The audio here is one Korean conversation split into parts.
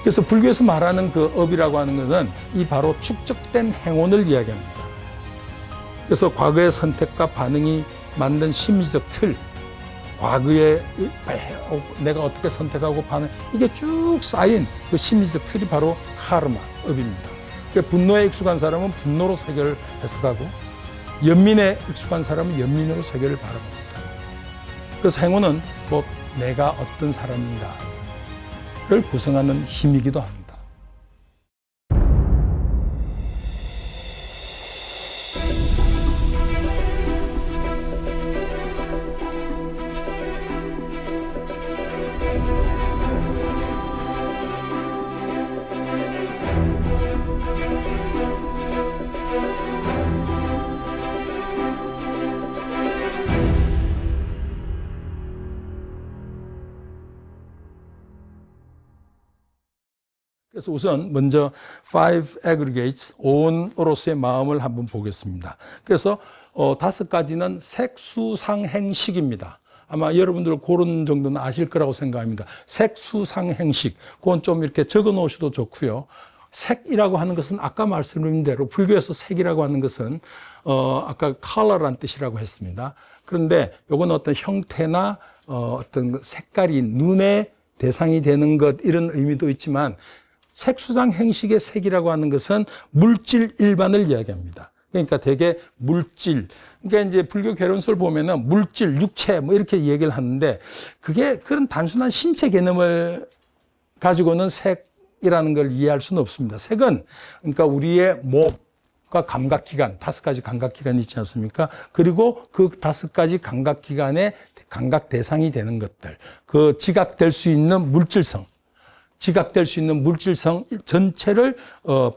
그래서 불교에서 말하는 그 업이라고 하는 것은 이 바로 축적된 행운을 이야기합니다. 그래서 과거의 선택과 반응이 만든 심리적 틀, 과거에 내가 어떻게 선택하고 반응, 이게 쭉 쌓인 그 심리적 틀이 바로 카르마, 업입니다. 그러니까 분노에 익숙한 사람은 분노로 세계를 해석하고, 연민에 익숙한 사람은 연민으로 세계를 바라봅니다. 그래서 행운은 뭐 내가 어떤 사람인가를 구성하는 힘이기도 합니다. 그래서 우선 먼저 five aggregates, 5원으로서의 마음을 한번 보겠습니다. 그래서 5가지는 색수상행식입니다. 아마 여러분들 그런 정도는 아실 거라고 생각합니다. 색수상행식, 그건 좀 이렇게 적어 놓으셔도 좋고요. 색이라고 하는 것은 아까 말씀드린 대로 불교에서 색이라고 하는 것은 아까 color란 뜻이라고 했습니다. 그런데 이건 어떤 형태나 어떤 색깔이 눈의 대상이 되는 것, 이런 의미도 있지만, 색수상 행식의 색이라고 하는 것은 물질 일반을 이야기합니다. 그러니까 대개 물질, 그러니까 이제 불교 개론서를 보면은 물질, 육체 뭐 이렇게 얘기를 하는데, 그게 그런 단순한 신체 개념을 가지고는 색이라는 걸 이해할 수는 없습니다. 색은 그러니까 우리의 몸과 감각기관, 5가지 감각기관이 있지 않습니까? 그리고 그 5가지 감각기관의 감각 대상이 되는 것들, 그 지각될 수 있는 물질성, 지각될 수 있는 물질성 전체를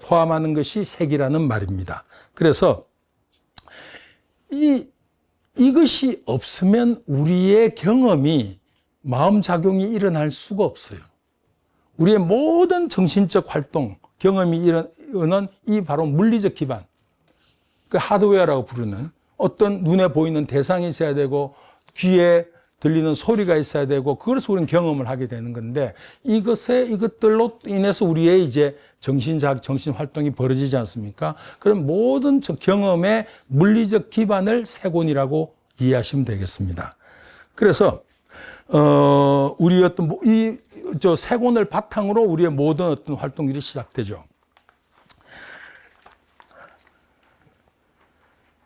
포함하는 것이 색이라는 말입니다. 그래서 이것이 없으면 우리의 경험이, 마음작용이 일어날 수가 없어요. 우리의 모든 정신적 활동, 경험이 일어나는 이 바로 물리적 기반, 그 하드웨어라고 부르는 어떤 눈에 보이는 대상이 있어야 되고, 귀에 들리는 소리가 있어야 되고, 그래서 우리는 경험을 하게 되는 건데, 이것들로 인해서 우리의 이제 정신 활동이 벌어지지 않습니까? 그럼 모든 경험의 물리적 기반을 색온이라고 이해하시면 되겠습니다. 그래서, 우리 어떤, 색온을 바탕으로 우리의 모든 어떤 활동들이 시작되죠.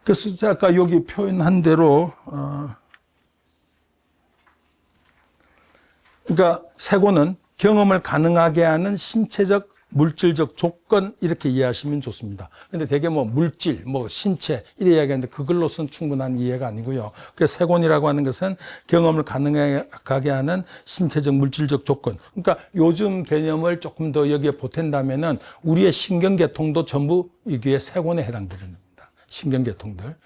그래서 아까 여기 표현한 대로, 그러니까 색온은 경험을 가능하게 하는 신체적, 물질적 조건, 이렇게 이해하시면 좋습니다. 근데 되게 뭐 물질, 뭐 신체 이래 이야기하는데 그걸로서는 충분한 이해가 아니고요. 그래서 색온이라고 하는 것은 경험을 가능하게 하는 신체적, 물질적 조건. 그러니까 요즘 개념을 조금 더 여기에 보탠다면은 우리의 신경계통도 전부 여기에 색온에 해당됩니다. 신경계통들.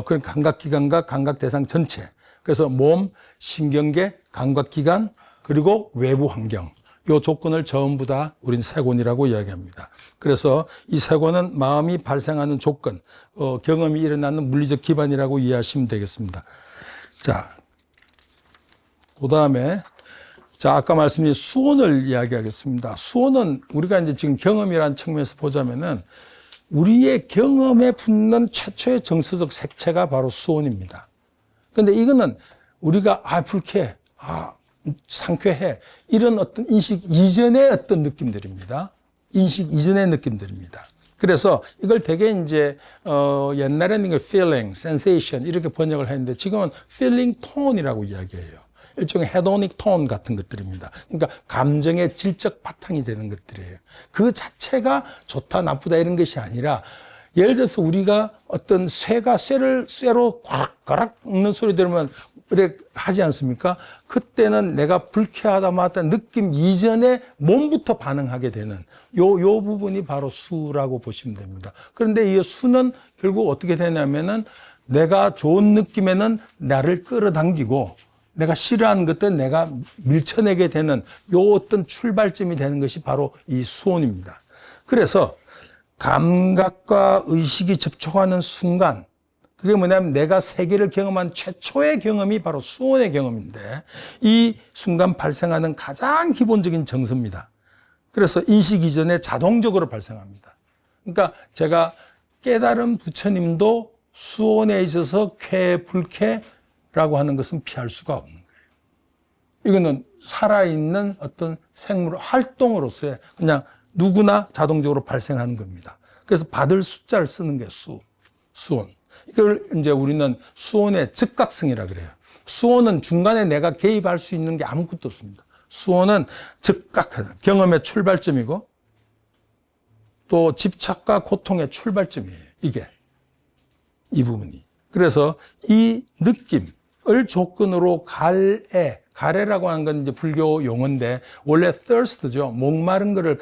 그런 감각기관과 감각대상 전체. 그래서 몸, 신경계, 감각기관, 그리고 외부 환경, 이 조건을 전부 다 우린 색온이라고 이야기합니다. 그래서 이 색온은 마음이 발생하는 조건, 경험이 일어나는 물리적 기반이라고 이해하시면 되겠습니다. 자, 그 다음에, 자, 아까 말씀드린 수온을 이야기하겠습니다. 수온은 우리가 이제 지금 경험이라는 측면에서 보자면은 우리의 경험에 붙는 최초의 정서적 색채가 바로 수온입니다. 근데 이거는 우리가, 불쾌해, 상쾌해, 이런 어떤 인식 이전의 어떤 느낌들입니다. 인식 이전의 느낌들입니다. 그래서 이걸 되게 이제, 옛날에는 이걸 feeling, sensation 이렇게 번역을 했는데 지금은 feeling tone이라고 이야기해요. 일종의 hedonic tone 같은 것들입니다. 그러니까 감정의 질적 바탕이 되는 것들이에요. 그 자체가 좋다, 나쁘다 이런 것이 아니라, 예를 들어서 우리가 어떤 쇠로 꽉 긁는 소리 들으면 그래 하지 않습니까? 그때는 내가 불쾌하다 마다 느낌 이전에 몸부터 반응하게 되는 요 부분이 바로 수라고 보시면 됩니다. 그런데 이 수는 결국 어떻게 되냐면은 내가 좋은 느낌에는 나를 끌어당기고, 내가 싫어하는 것들 내가 밀쳐내게 되는 요 어떤 출발점이 되는 것이 바로 이 수온입니다. 그래서 감각과 의식이 접촉하는 순간, 그게 뭐냐면 내가 세계를 경험한 최초의 경험이 바로 수온의 경험인데, 이 순간 발생하는 가장 기본적인 정서입니다. 그래서 인식 이전에 자동적으로 발생합니다. 그러니까 제가 깨달은 부처님도 수온에 있어서 쾌, 불쾌라고 하는 것은 피할 수가 없는 거예요. 이거는 살아있는 어떤 생물 활동으로서의 그냥 누구나 자동적으로 발생하는 겁니다. 그래서 받을 숫자를 쓰는 게 수온. 이걸 이제 우리는 수온의 즉각성이라 그래요. 수온은 중간에 내가 개입할 수 있는 게 아무것도 없습니다. 수온은 즉각하다. 경험의 출발점이고 또 집착과 고통의 출발점이에요. 이게. 이 부분이. 그래서 이 느낌을 조건으로 가래라고 하는 건 이제 불교 용어인데 원래 thirst죠. 목마른 거를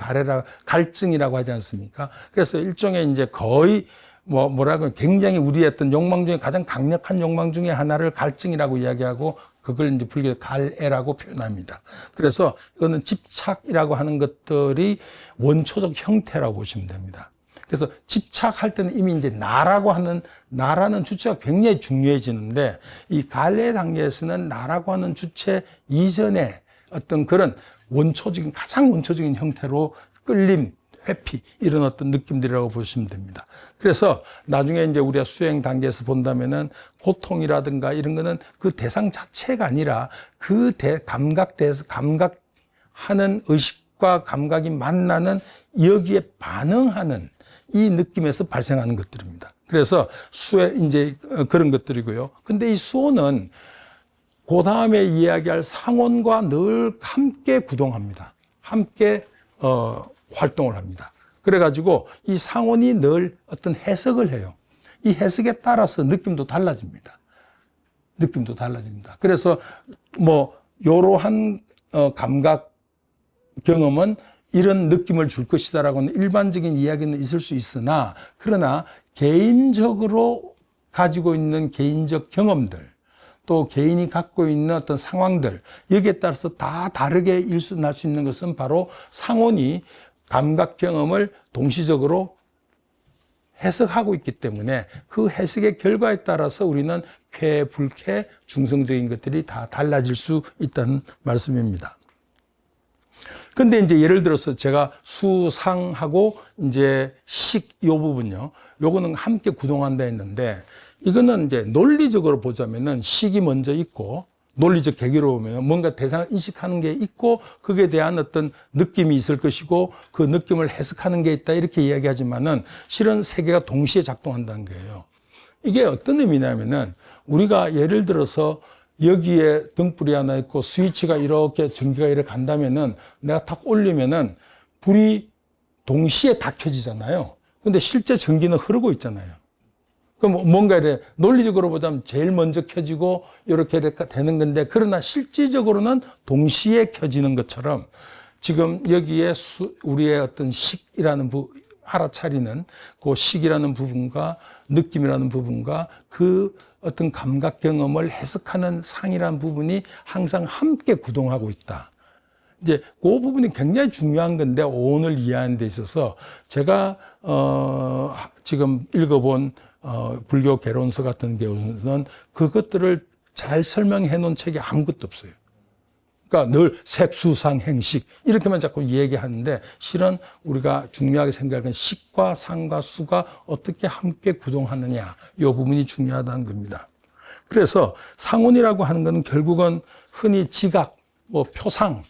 갈증이라고 하지 않습니까? 그래서 일종의 이제 거의 뭐라고 굉장히 우리의 어떤 욕망 중에 가장 강력한 욕망 중에 하나를 갈증이라고 이야기하고 그걸 이제 불교 갈애라고 표현합니다. 그래서 이거는 집착이라고 하는 것들이 원초적 형태라고 보시면 됩니다. 그래서 집착할 때는 이미 이제 나라는 주체가 굉장히 중요해지는데 이 갈래 단계에서는 나라고 하는 주체 이전에 어떤 그런 가장 원초적인 형태로 끌림, 회피 이런 어떤 느낌들이라고 보시면 됩니다. 그래서 나중에 이제 우리가 수행 단계에서 본다면은 고통이라든가 이런 거는 그 대상 자체가 아니라 그 감각하는 의식과 감각이 만나는 여기에 반응하는 이 느낌에서 발생하는 것들입니다. 그래서 이제 그런 것들이고요. 근데 이 수온은 그 다음에 이야기할 상온과 늘 함께 구동합니다. 함께 활동을 합니다. 그래가지고 이 상온이 늘 어떤 해석을 해요. 이 해석에 따라서 느낌도 달라집니다. 그래서 이러한 감각 경험은 이런 느낌을 줄 것이다라고는 일반적인 이야기는 있을 수 있으나 그러나 개인적으로 가지고 있는 개인적 경험들 또 개인이 갖고 있는 어떤 상황들 여기에 따라서 다 다르게 일순할 수 있는 것은 바로 상온이 감각 경험을 동시적으로 해석하고 있기 때문에 그 해석의 결과에 따라서 우리는 쾌, 불쾌, 중성적인 것들이 다 달라질 수 있다는 말씀입니다. 근데 이제 예를 들어서 제가 수상하고 이제 이 부분요. 요거는 함께 구동한다 했는데 이거는 이제 논리적으로 보자면은 식이 먼저 있고 논리적 계기로 보면 뭔가 대상을 인식하는 게 있고 그게 대한 어떤 느낌이 있을 것이고 그 느낌을 해석하는 게 있다 이렇게 이야기하지만은 실은 세 개가 동시에 작동한다는 거예요. 이게 어떤 의미냐면은 우리가 예를 들어서 여기에 등불이 하나 있고 스위치가 이렇게 전기가 이렇게 간다면은 내가 탁 올리면은 불이 동시에 다 켜지잖아요. 근데 실제 전기는 흐르고 있잖아요. 그럼 뭔가 이래 논리적으로 보자면 제일 먼저 켜지고 이렇게 되는 건데 그러나 실질적으로는 동시에 켜지는 것처럼 지금 여기에 우리의 어떤 식이라는 알아차리는 그 식이라는 부분과 느낌이라는 부분과 그 어떤 감각 경험을 해석하는 상이라는 부분이 항상 함께 구동하고 있다. 이제 그 부분이 굉장히 중요한 건데 오온을 이해하는 데 있어서 제가 지금 읽어본 불교 개론서 같은 경우는 그것들을 잘 설명해 놓은 책이 아무것도 없어요. 그러니까 늘 색수상 행식 이렇게만 자꾸 얘기하는데 실은 우리가 중요하게 생각하는 식과 상과 수가 어떻게 함께 구동하느냐 이 부분이 중요하다는 겁니다. 그래서 상온이라고 하는 건 결국은 흔히 지각, 표상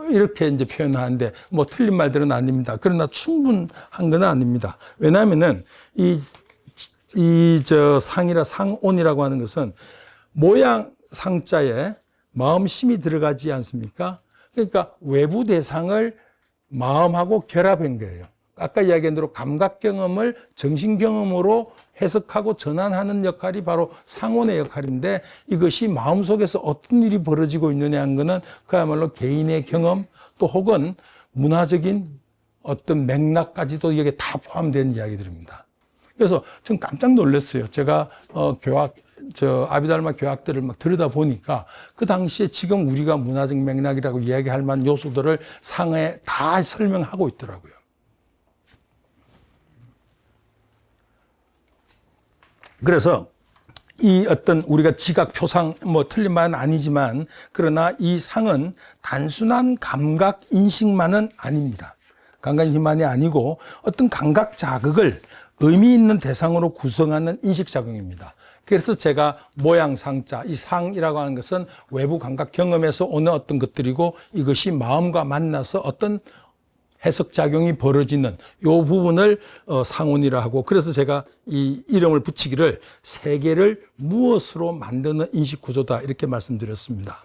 이렇게 이제 표현하는데 틀린 말들은 아닙니다. 그러나 충분한 건 아닙니다. 왜냐하면은 상온이라고 하는 것은 모양 상자에 마음심이 들어가지 않습니까? 그러니까 외부 대상을 마음하고 결합한 거예요. 아까 이야기한 대로 감각 경험을 정신 경험으로 해석하고 전환하는 역할이 바로 상온의 역할인데 이것이 마음속에서 어떤 일이 벌어지고 있느냐 하는 것은 그야말로 개인의 경험 또 혹은 문화적인 어떤 맥락까지도 여기에 다 포함된 이야기들입니다. 그래서 전 깜짝 놀랐어요. 제가 아비달마 교학들을 막 들여다보니까 그 당시에 지금 우리가 문화적 맥락이라고 이야기할 만한 요소들을 상에 다 설명하고 있더라고요. 그래서 이 어떤 우리가 지각 표상 뭐 틀린 말은 아니지만 그러나 이 상은 단순한 감각 인식만은 아닙니다. 감각 인식만이 아니고 어떤 감각 자극을 의미 있는 대상으로 구성하는 인식 작용입니다. 그래서 제가 모양상자, 이 상이라고 하는 것은 외부 감각 경험에서 오는 어떤 것들이고 이것이 마음과 만나서 어떤 해석작용이 벌어지는 이 부분을 상온이라 하고, 그래서 제가 이 이름을 붙이기를 세계를 무엇으로 만드는 인식구조다 이렇게 말씀드렸습니다.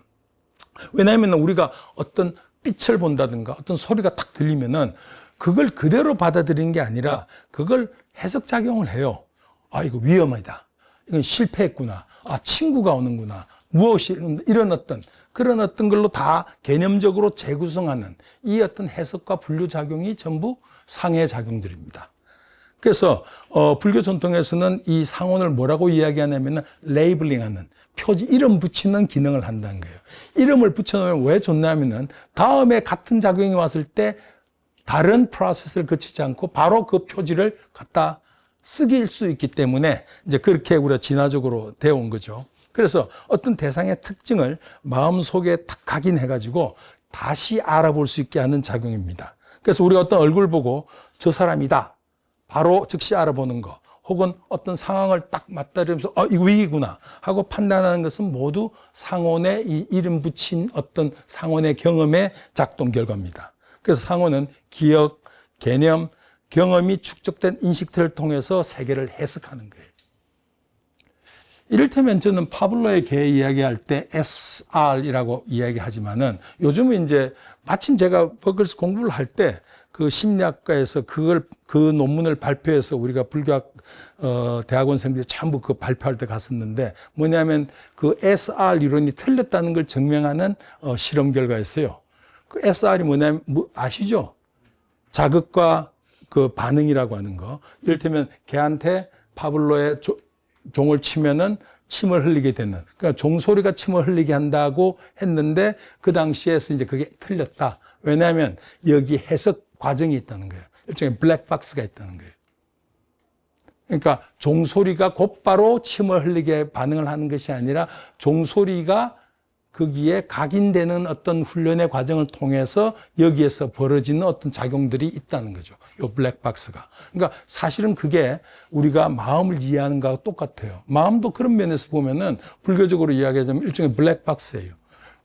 왜냐하면 우리가 어떤 빛을 본다든가 어떤 소리가 탁 들리면은 그걸 그대로 받아들이는 게 아니라 그걸 해석작용을 해요. 아, 이거 위험하다. 이건 실패했구나. 아, 친구가 오는구나. 무엇이, 이런 어떤, 그런 어떤 걸로 다 개념적으로 재구성하는 이 어떤 해석과 분류작용이 전부 상해 작용들입니다. 그래서, 불교 전통에서는 이 상온을 뭐라고 이야기하냐면은 레이블링 하는, 표지, 이름 붙이는 기능을 한다는 거예요. 이름을 붙여놓으면 왜 좋냐면은 다음에 같은 작용이 왔을 때 다른 프로세스를 거치지 않고 바로 그 표지를 갖다 쓰길 수 있기 때문에 이제 그렇게 우리가 진화적으로 되어 온 거죠. 그래서 어떤 대상의 특징을 마음속에 탁 각인해가지고 다시 알아볼 수 있게 하는 작용입니다. 그래서 우리가 어떤 얼굴 보고 저 사람이다. 바로 즉시 알아보는 거. 혹은 어떤 상황을 딱 맞다르면서 이거 위기구나 하고 판단하는 것은 모두 상온에 이 이름 붙인 어떤 상온의 경험의 작동 결과입니다. 그래서 상온은 기억, 개념, 경험이 축적된 인식들을 통해서 세계를 해석하는 거예요. 이를테면 저는 파블로의 개 이야기할 때 SR이라고 이야기하지만은 요즘은 이제 마침 제가 버클스 공부를 할 때 그 심리학과에서 그 논문을 발표해서 우리가 불교학 대학원생들이 전부 그 발표할 때 갔었는데 뭐냐면 그 SR 이론이 틀렸다는 걸 증명하는 실험 결과였어요. 그 SR이 뭐냐면 아시죠? 자극과 그 반응이라고 하는 거. 이를테면 개한테 파블로의 종을 치면은 침을 흘리게 되는, 그러니까 종소리가 침을 흘리게 한다고 했는데 그 당시에서 이제 그게 틀렸다. 왜냐하면 여기 해석 과정이 있다는 거예요. 일종의 블랙박스가 있다는 거예요. 그러니까 종소리가 곧바로 침을 흘리게 반응을 하는 것이 아니라 종소리가 거기에 각인되는 어떤 훈련의 과정을 통해서 여기에서 벌어지는 어떤 작용들이 있다는 거죠. 요 블랙박스가. 그러니까 사실은 그게 우리가 마음을 이해하는 거하고 똑같아요. 마음도 그런 면에서 보면은 불교적으로 이야기하자면 일종의 블랙박스예요.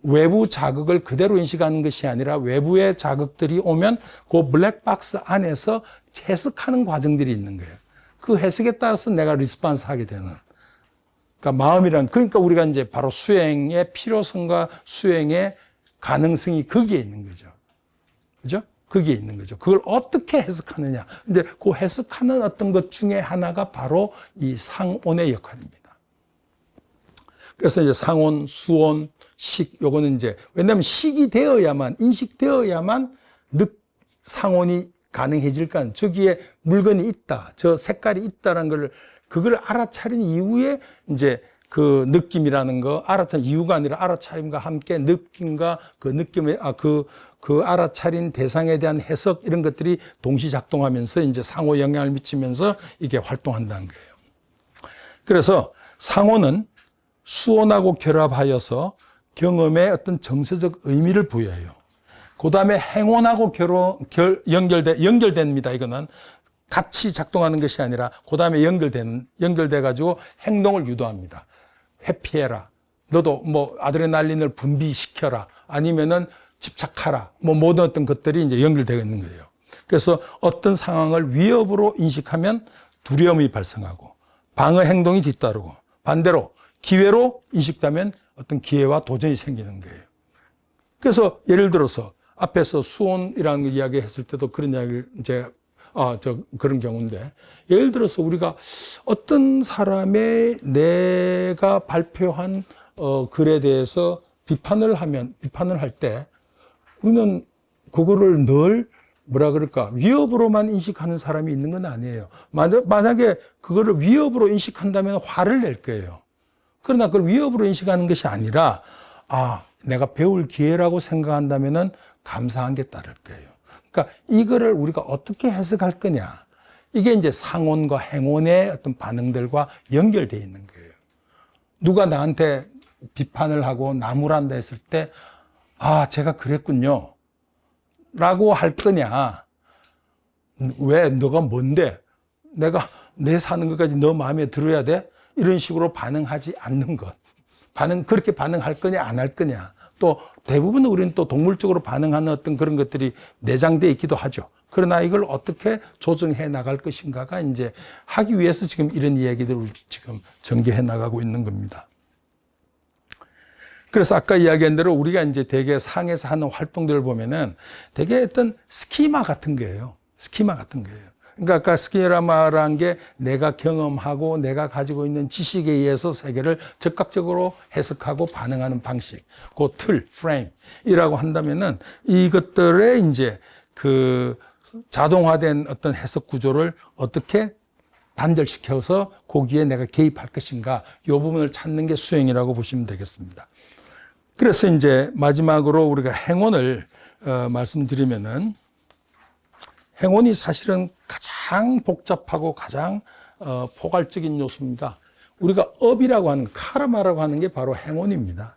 외부 자극을 그대로 인식하는 것이 아니라 외부의 자극들이 오면 그 블랙박스 안에서 해석하는 과정들이 있는 거예요. 그 해석에 따라서 내가 리스폰스 하게 되는. 그러니까 마음이란, 그러니까 우리가 이제 바로 수행의 필요성과 수행의 가능성이 거기에 있는 거죠. 그죠? 거기에 있는 거죠. 그걸 어떻게 해석하느냐. 근데 그 해석하는 어떤 것 중에 하나가 바로 이 상온의 역할입니다. 그래서 이제 상온, 수온, 식, 요거는 이제, 왜냐하면 식이 되어야만, 인식되어야만 상온이 가능해질까. 저기에 물건이 있다, 저 색깔이 있다라는 걸, 그걸 알아차린 이후에 이제 그 느낌이라는 거, 알아차린 이유가 아니라 알아차림과 함께 느낌과 그 느낌의, 그 알아차린 대상에 대한 해석, 이런 것들이 동시 작동하면서 이제 상호 영향을 미치면서 이게 활동한다는 거예요. 그래서 상호는 수온하고 결합하여서 경험에 어떤 정서적 의미를 부여해요. 그 다음에 행온하고 연결됩니다. 이거는 같이 작동하는 것이 아니라 그 다음에 연결돼가지고 행동을 유도합니다. 회피해라. 너도 뭐 아드레날린을 분비시켜라. 아니면은 집착하라. 뭐 모든 어떤 것들이 이제 연결되어 있는 거예요. 그래서 어떤 상황을 위협으로 인식하면 두려움이 발생하고 방어 행동이 뒤따르고 반대로 기회로 인식되면 어떤 기회와 도전이 생기는 거예요. 그래서 예를 들어서 앞에서 수온이라는 걸 이야기했을 때도 그런 이야기를 그런 경우인데, 예를 들어서 우리가 어떤 사람의 내가 발표한 글에 대해서 비판을 할 때 우리는 그거를 늘 뭐라 그럴까, 위협으로만 인식하는 사람이 있는 건 아니에요. 만약에 그거를 위협으로 인식한다면 화를 낼 거예요. 그러나 그걸 위협으로 인식하는 것이 아니라 내가 배울 기회라고 생각한다면은 감사한 게 따를 거예요. 그러니까 이거를 우리가 어떻게 해석할 거냐. 이게 이제 상온과 행온의 어떤 반응들과 연결되어 있는 거예요. 누가 나한테 비판을 하고 나무란다 했을 때, 아, 제가 그랬군요. 라고 할 거냐. 왜? 너가 뭔데? 내가 내 사는 것까지 너 마음에 들어야 돼? 이런 식으로 반응하지 않는 것. 그렇게 반응할 거냐, 안 할 거냐. 또 대부분 우리는 또 동물적으로 반응하는 어떤 그런 것들이 내장되어 있기도 하죠. 그러나 이걸 어떻게 조정해 나갈 것인가가 이제 하기 위해서 지금 이런 이야기들을 지금 전개해 나가고 있는 겁니다. 그래서 아까 이야기한 대로 우리가 이제 대개 상에서 하는 활동들을 보면은 되게 어떤 스키마 같은 거예요. 스키마 같은 거예요. 그러니까 아까 스키마라는 게 내가 경험하고 내가 가지고 있는 지식에 의해서 세계를 적극적으로 해석하고 반응하는 방식. 그 틀, 프레임이라고 한다면은 이것들의 이제 그 자동화된 어떤 해석 구조를 어떻게 단절시켜서 거기에 내가 개입할 것인가, 이 부분을 찾는 게 수행이라고 보시면 되겠습니다. 그래서 이제 마지막으로 우리가 행운을 말씀드리면은, 행운이 사실은 가장 복잡하고 가장 포괄적인 요소입니다. 우리가 업이라고 하는, 카르마라고 하는 게 바로 행운입니다.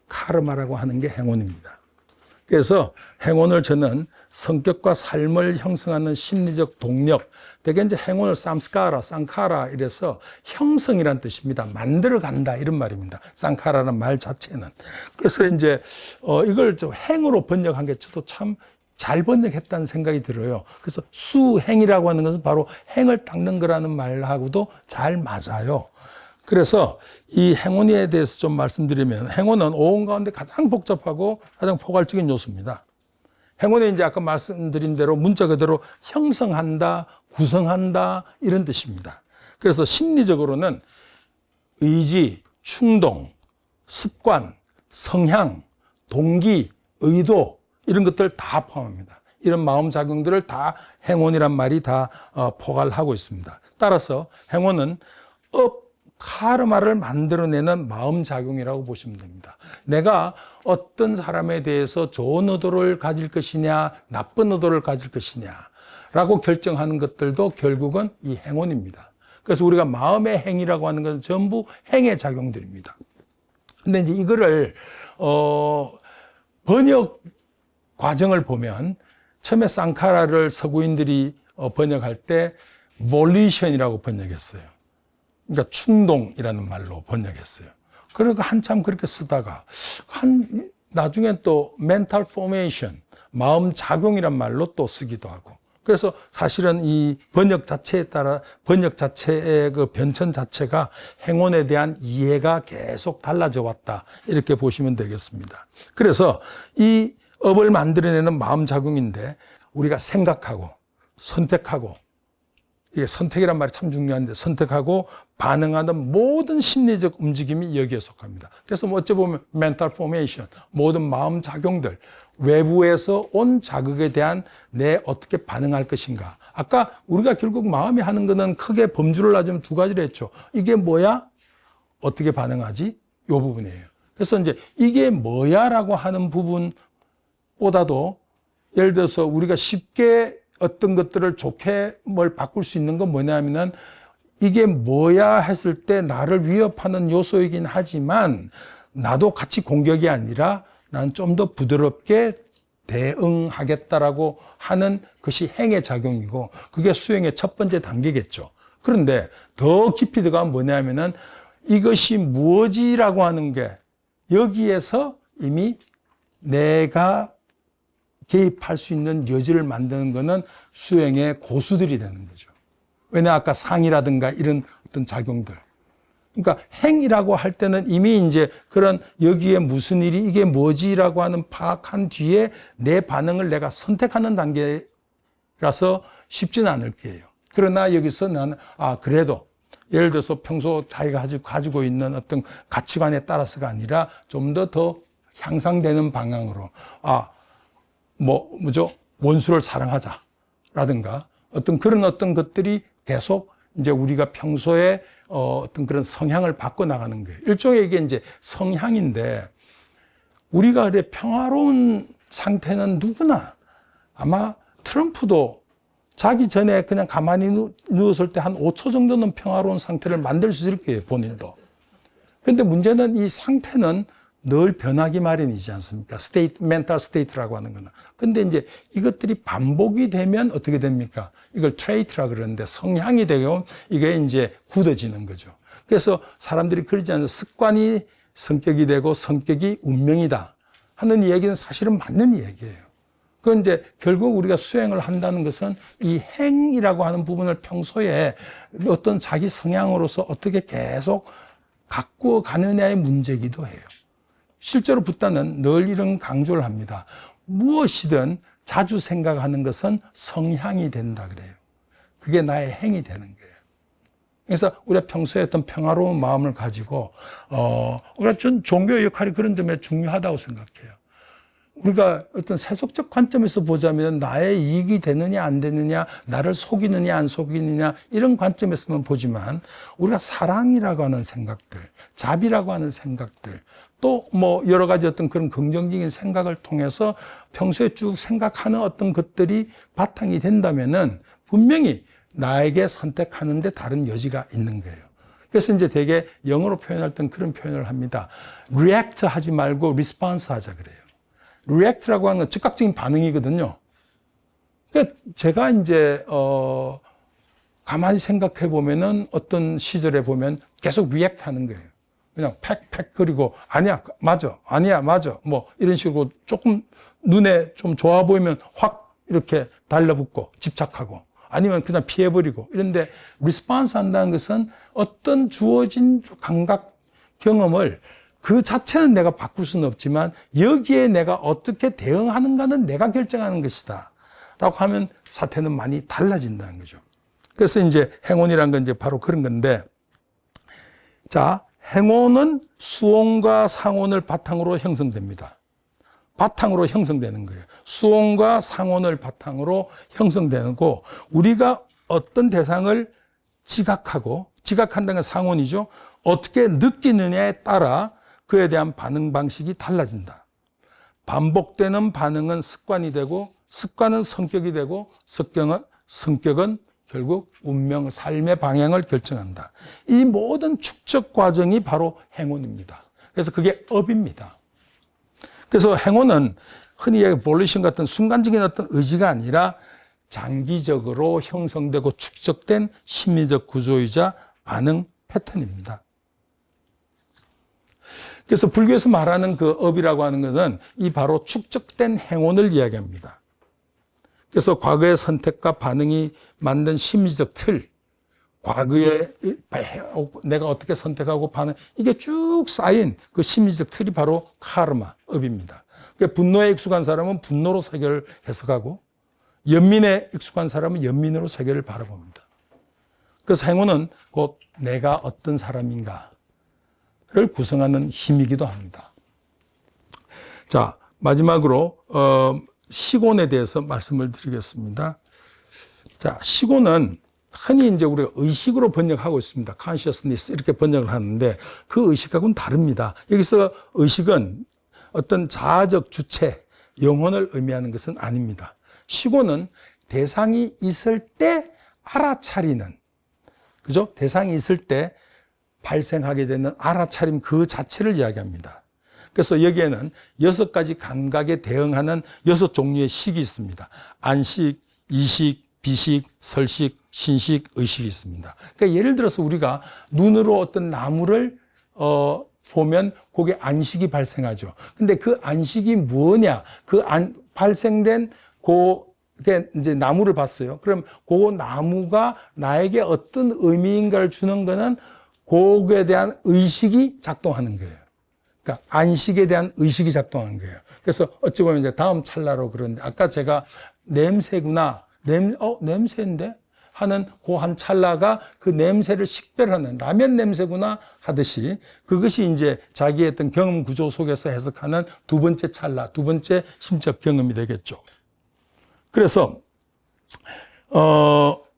카르마라고 하는 게 행운입니다. 그래서 행운을 저는 성격과 삶을 형성하는 심리적 동력, 되게 이제 행운을 쌍카라 이래서 형성이란 뜻입니다. 만들어 간다 이런 말입니다. 쌍카라는 말 자체는. 그래서 이제 이걸 좀 행으로 번역한 게 저도 참 잘 번역했다는 생각이 들어요. 그래서 수행이라고 하는 것은 바로 행을 닦는 거라는 말하고도 잘 맞아요. 그래서 이 행운에 대해서 좀 말씀드리면, 행운은 오온 가운데 가장 복잡하고 가장 포괄적인 요소입니다. 행운은 이제 아까 말씀드린 대로 문자 그대로 형성한다, 구성한다 이런 뜻입니다. 그래서 심리적으로는 의지, 충동, 습관, 성향, 동기, 의도 이런 것들 다 포함합니다. 이런 마음작용들을 다 행운이란 말이 다 포괄하고 있습니다. 따라서 행운은 카르마를 만들어내는 마음작용이라고 보시면 됩니다. 내가 어떤 사람에 대해서 좋은 의도를 가질 것이냐, 나쁜 의도를 가질 것이냐 라고 결정하는 것들도 결국은 이 행운입니다. 그래서 우리가 마음의 행위라고 하는 것은 전부 행의 작용들입니다. 근데 이제 이거를 번역 과정을 보면, 처음에 쌍카라를 서구인들이 번역할 때 volition이라고 번역했어요. 그러니까 충동이라는 말로 번역했어요. 그리고 한참 그렇게 쓰다가 나중엔 또 mental formation, 마음 작용이란 말로 또 쓰기도 하고. 그래서 사실은 이 번역 자체에 따라 번역 자체의 그 변천 자체가 행운에 대한 이해가 계속 달라져 왔다, 이렇게 보시면 되겠습니다. 그래서 이 업을 만들어내는 마음 작용인데, 우리가 생각하고 선택하고, 이게 선택이란 말이 참 중요한데, 선택하고 반응하는 모든 심리적 움직임이 여기에 속합니다. 그래서 어찌 보면 mental formation, 모든 마음 작용들, 외부에서 온 자극에 대한 내 어떻게 반응할 것인가. 아까 우리가 결국 마음이 하는 거는 크게 범주를 나누면 두 가지를 했죠. 이게 뭐야? 어떻게 반응하지? 이 부분이에요. 그래서 이제 이게 뭐야? 라고 하는 부분보다도, 예를 들어서 우리가 쉽게 어떤 것들을 좋게 뭘 바꿀 수 있는 건 뭐냐면은, 이게 뭐야 했을 때 나를 위협하는 요소이긴 하지만 나도 같이 공격이 아니라 난 좀 더 부드럽게 대응하겠다라고 하는 것이 행의 작용이고, 그게 수행의 첫 번째 단계겠죠. 그런데 더 깊이 들어가면 뭐냐면은, 이것이 무엇이라고 하는 게 여기에서 이미 내가 개입할 수 있는 여지를 만드는 것은 수행의 고수들이 되는 거죠. 왜냐, 아까 상이라든가 이런 어떤 작용들. 그러니까 행이라고 할 때는 이미 이제 그런 여기에 무슨 일이, 이게 뭐지라고 하는 파악한 뒤에 내 반응을 내가 선택하는 단계라서 쉽지는 않을 거예요. 그러나 여기서 나는, 그래도 예를 들어서 평소 자기가 가지고 있는 어떤 가치관에 따라서가 아니라 좀 더 향상되는 방향으로, 원수를 사랑하자라든가 어떤 그런 어떤 것들이 계속 이제 우리가 평소에 어떤 그런 성향을 바꿔 나가는 거예요. 일종의 이게 이제 성향인데, 우리가 그래 평화로운 상태는 누구나, 아마 트럼프도 자기 전에 그냥 가만히 누웠을 때 한 5초 정도는 평화로운 상태를 만들 수 있을 거예요, 본인도. 그런데 문제는 이 상태는 늘 변하기 마련이지 않습니까? 멘탈 스테이트라고 하는 거는. 근데 이제 이것들이 반복이 되면 어떻게 됩니까? 이걸 트레이트라 그러는데 성향이 되면 이게 이제 굳어지는 거죠. 그래서 사람들이 그러지 않아요. 습관이 성격이 되고 성격이 운명이다 하는 이야기는 사실은 맞는 이야기예요. 그건 이제 결국 우리가 수행을 한다는 것은 이 행이라고 하는 부분을 평소에 어떤 자기 성향으로서 어떻게 계속 가꾸어 가느냐의 문제이기도 해요. 실제로 붓다는 늘 이런 강조를 합니다. 무엇이든 자주 생각하는 것은 성향이 된다 그래요. 그게 나의 행이 되는 거예요. 그래서 우리가 평소에 어떤 평화로운 마음을 가지고 우리가 전 종교의 역할이 그런 점에 중요하다고 생각해요. 우리가 어떤 세속적 관점에서 보자면 나의 이익이 되느냐 안 되느냐, 나를 속이느냐 안 속이느냐 이런 관점에서만 보지만 우리가 사랑이라고 하는 생각들, 자비라고 하는 생각들, 또 뭐 여러 가지 어떤 그런 긍정적인 생각을 통해서 평소에 쭉 생각하는 어떤 것들이 바탕이 된다면은 분명히 나에게 선택하는데 다른 여지가 있는 거예요. 그래서 이제 되게 영어로 표현할 땐 그런 표현을 합니다. react 하지 말고 response 하자 그래요. react라고 하는 건 즉각적인 반응이거든요. 그러니까 제가 이제 가만히 생각해 보면은 어떤 시절에 보면 계속 react 하는 거예요. 그냥 팩 그리고 아니야 맞아 아니야 맞아 뭐 이런 식으로 조금 눈에 좀 좋아 보이면 확 이렇게 달라붙고 집착하고 아니면 그냥 피해버리고 이런데 리스폰스 한다는 것은 어떤 주어진 감각 경험을 그 자체는 내가 바꿀 수는 없지만 여기에 내가 어떻게 대응하는가는 내가 결정하는 것이다 라고 하면 사태는 많이 달라진다는 거죠. 그래서 이제 행운이란 건 이제 바로 그런 건데, 자, 행운은 수온과 상온을 바탕으로 형성됩니다. 바탕으로 형성되는 거예요. 수온과 상온을 바탕으로 형성되는 거, 우리가 어떤 대상을 지각한다는 건 상온이죠. 어떻게 느끼느냐에 따라 그에 대한 반응 방식이 달라진다. 반복되는 반응은 습관이 되고, 습관은 성격이 되고, 성격은 결국 운명, 삶의 방향을 결정한다. 이 모든 축적 과정이 바로 행운입니다. 그래서 그게 업입니다. 그래서 행운은 흔히 얘기하는 볼리션 같은 순간적인 어떤 의지가 아니라 장기적으로 형성되고 축적된 심리적 구조이자 반응 패턴입니다. 그래서 불교에서 말하는 그 업이라고 하는 것은 이 바로 축적된 행운을 이야기합니다. 그래서 과거의 선택과 반응이 만든 심리적 틀, 과거에 내가 어떻게 선택하고 반응, 이게 쭉 쌓인 그 심리적 틀이 바로 카르마, 업입니다. 분노에 익숙한 사람은 분노로 세계를 해석하고, 연민에 익숙한 사람은 연민으로 세계를 바라봅니다. 그래서 행운은 곧 내가 어떤 사람인가를 구성하는 힘이기도 합니다. 자, 마지막으로 시곤에 대해서 말씀을 드리겠습니다. 자, 시곤은 흔히 이제 우리가 의식으로 번역하고 있습니다. consciousness 이렇게 번역을 하는데 그 의식하고는 다릅니다. 여기서 의식은 어떤 자아적 주체, 영혼을 의미하는 것은 아닙니다. 시곤은 대상이 있을 때 알아차리는, 그죠? 대상이 있을 때 발생하게 되는 알아차림 그 자체를 이야기합니다. 그래서 여기에는 6가지 감각에 대응하는 6종류의 식이 있습니다. 안식, 이식, 비식, 설식, 신식, 의식이 있습니다. 그러니까 예를 들어서 우리가 눈으로 어떤 나무를 보면 그게 안식이 발생하죠. 근데 그 안식이 뭐냐? 발생된 그게 이제 나무를 봤어요. 그럼 그 나무가 나에게 어떤 의미인가를 주는 거는 그거에 대한 의식이 작동하는 거예요. 그러니까 안식에 대한 의식이 작동하는 거예요. 그래서 어찌 보면 이제 다음 찰나로 그런데 아까 제가 냄새구나, 냄새인데 하는 그 한 찰나가 그 냄새를 식별하는 라면 냄새구나 하듯이 그것이 이제 자기의 어떤 경험 구조 속에서 해석하는 두 번째 찰나, 두 번째 심적 경험이 되겠죠. 그래서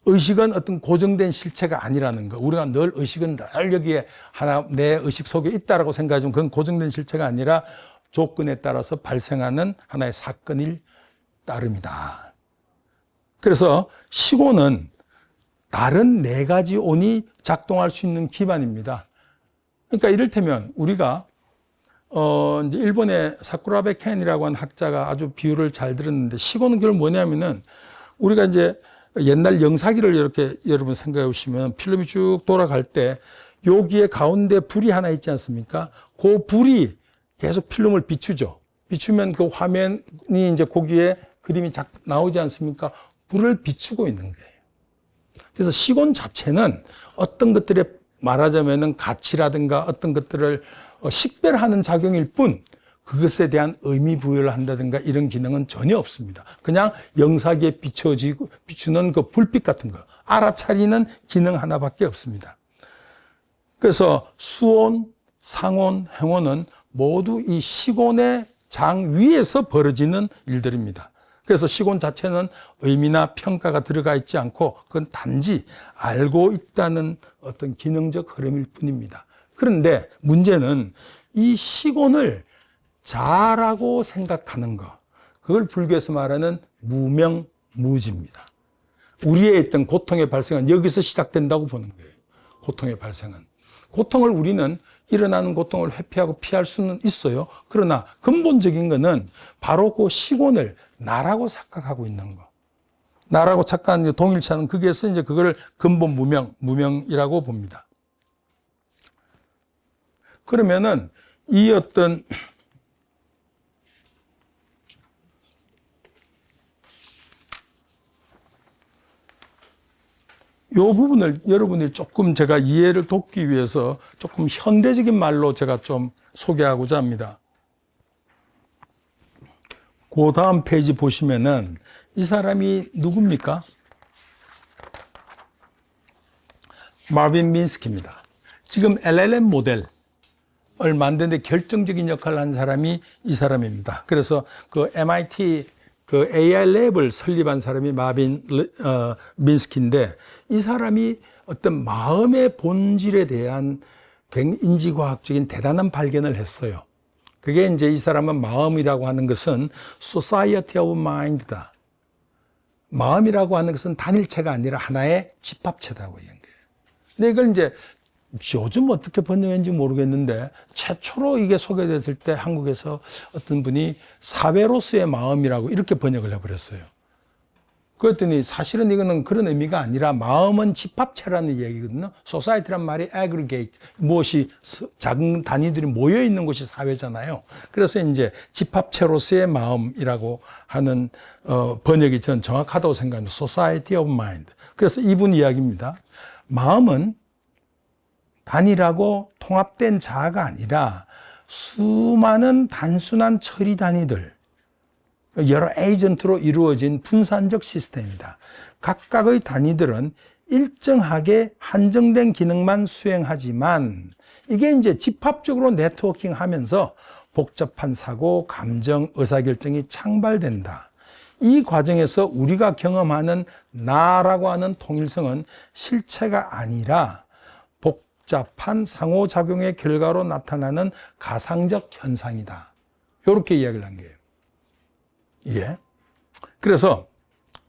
의식은 어떤 고정된 실체가 아니라는 거. 우리가 늘 의식은 늘 여기에 하나 내 의식 속에 있다라고 생각하지만 그건 고정된 실체가 아니라 조건에 따라서 발생하는 하나의 사건일 따름이다. 그래서 시고는 다른 4가지 온이 작동할 수 있는 기반입니다. 그러니까 이를테면 우리가 이제 일본의 사쿠라베 켄이라고 하는 학자가 아주 비유를 잘 들었는데, 시고는 그걸 뭐냐면은 우리가 이제 옛날 영사기를 이렇게 여러분 생각해 보시면 필름이 쭉 돌아갈 때 여기에 가운데 불이 하나 있지 않습니까? 그 불이 계속 필름을 비추죠. 비추면 그 화면이 이제 거기에 그림이 나오지 않습니까? 불을 비추고 있는 거예요. 그래서 시곤 자체는 어떤 것들에 말하자면은 가치라든가 어떤 것들을 식별하는 작용일 뿐, 그것에 대한 의미 부여를 한다든가 이런 기능은 전혀 없습니다. 그냥 영사기에 비추는 그 불빛 같은 거, 알아차리는 기능 하나밖에 없습니다. 그래서 수온, 상온, 행온은 모두 이 시곤의 장 위에서 벌어지는 일들입니다. 그래서 시곤 자체는 의미나 평가가 들어가 있지 않고 그건 단지 알고 있다는 어떤 기능적 흐름일 뿐입니다. 그런데 문제는 이 시곤을 자라고 생각하는 것, 그걸 불교에서 말하는 무명무지입니다. 우리의 있던 고통의 발생은 여기서 시작된다고 보는 거예요. 고통의 발생은. 고통을 우리는 일어나는 고통을 회피하고 피할 수는 있어요. 그러나 근본적인 거는 바로 그 시곤을 나라고 착각하고 있는 거. 나라고 착각하는 게 동일치하는, 거기에서 이제 그걸 근본 무명이라고 봅니다. 그러면은 이 어떤 이 부분을 여러분이 조금 제가 이해를 돕기 위해서 조금 현대적인 말로 제가 좀 소개하고자 합니다. 그 다음 페이지 보시면은 이 사람이 누굽니까? 마빈 미스키입니다. 지금 LLM 모델을 만드는데 결정적인 역할을 한 사람이 이 사람입니다. 그래서 그 MIT 그 AI 랩을 설립한 사람이 마빈 미스키인데, 이 사람이 어떤 마음의 본질에 대한 인지과학적인 대단한 발견을 했어요. 그게 이제 이 사람은 마음이라고 하는 것은 Society of Mind다. 마음이라고 하는 것은 단일체가 아니라 하나의 집합체다고 얘기한 거예요. 근데 이걸 이제 요즘 어떻게 번역했는지 모르겠는데, 최초로 이게 소개됐을 때 한국에서 어떤 분이 사회로서의 마음이라고 이렇게 번역을 해버렸어요. 그랬더니 사실은 이거는 그런 의미가 아니라 마음은 집합체라는 얘기거든요. 소사이티란 말이 aggregate, 무엇이 작은 단위들이 모여 있는 곳이 사회잖아요. 그래서 이제 집합체로서의 마음이라고 하는 번역이 전 정확하다고 생각합니다. Society of Mind. 그래서 이분 이야기입니다. 마음은 단일하고 통합된 자아가 아니라 수많은 단순한 처리 단위들, 여러 에이전트로 이루어진 분산적 시스템입니다. 각각의 단위들은 일정하게 한정된 기능만 수행하지만 이게 이제 집합적으로 네트워킹 하면서 복잡한 사고, 감정, 의사결정이 창발된다. 이 과정에서 우리가 경험하는 나라고 하는 통일성은 실체가 아니라 복잡한 상호작용의 결과로 나타나는 가상적 현상이다. 이렇게 이야기를 한 거예요. 예. 그래서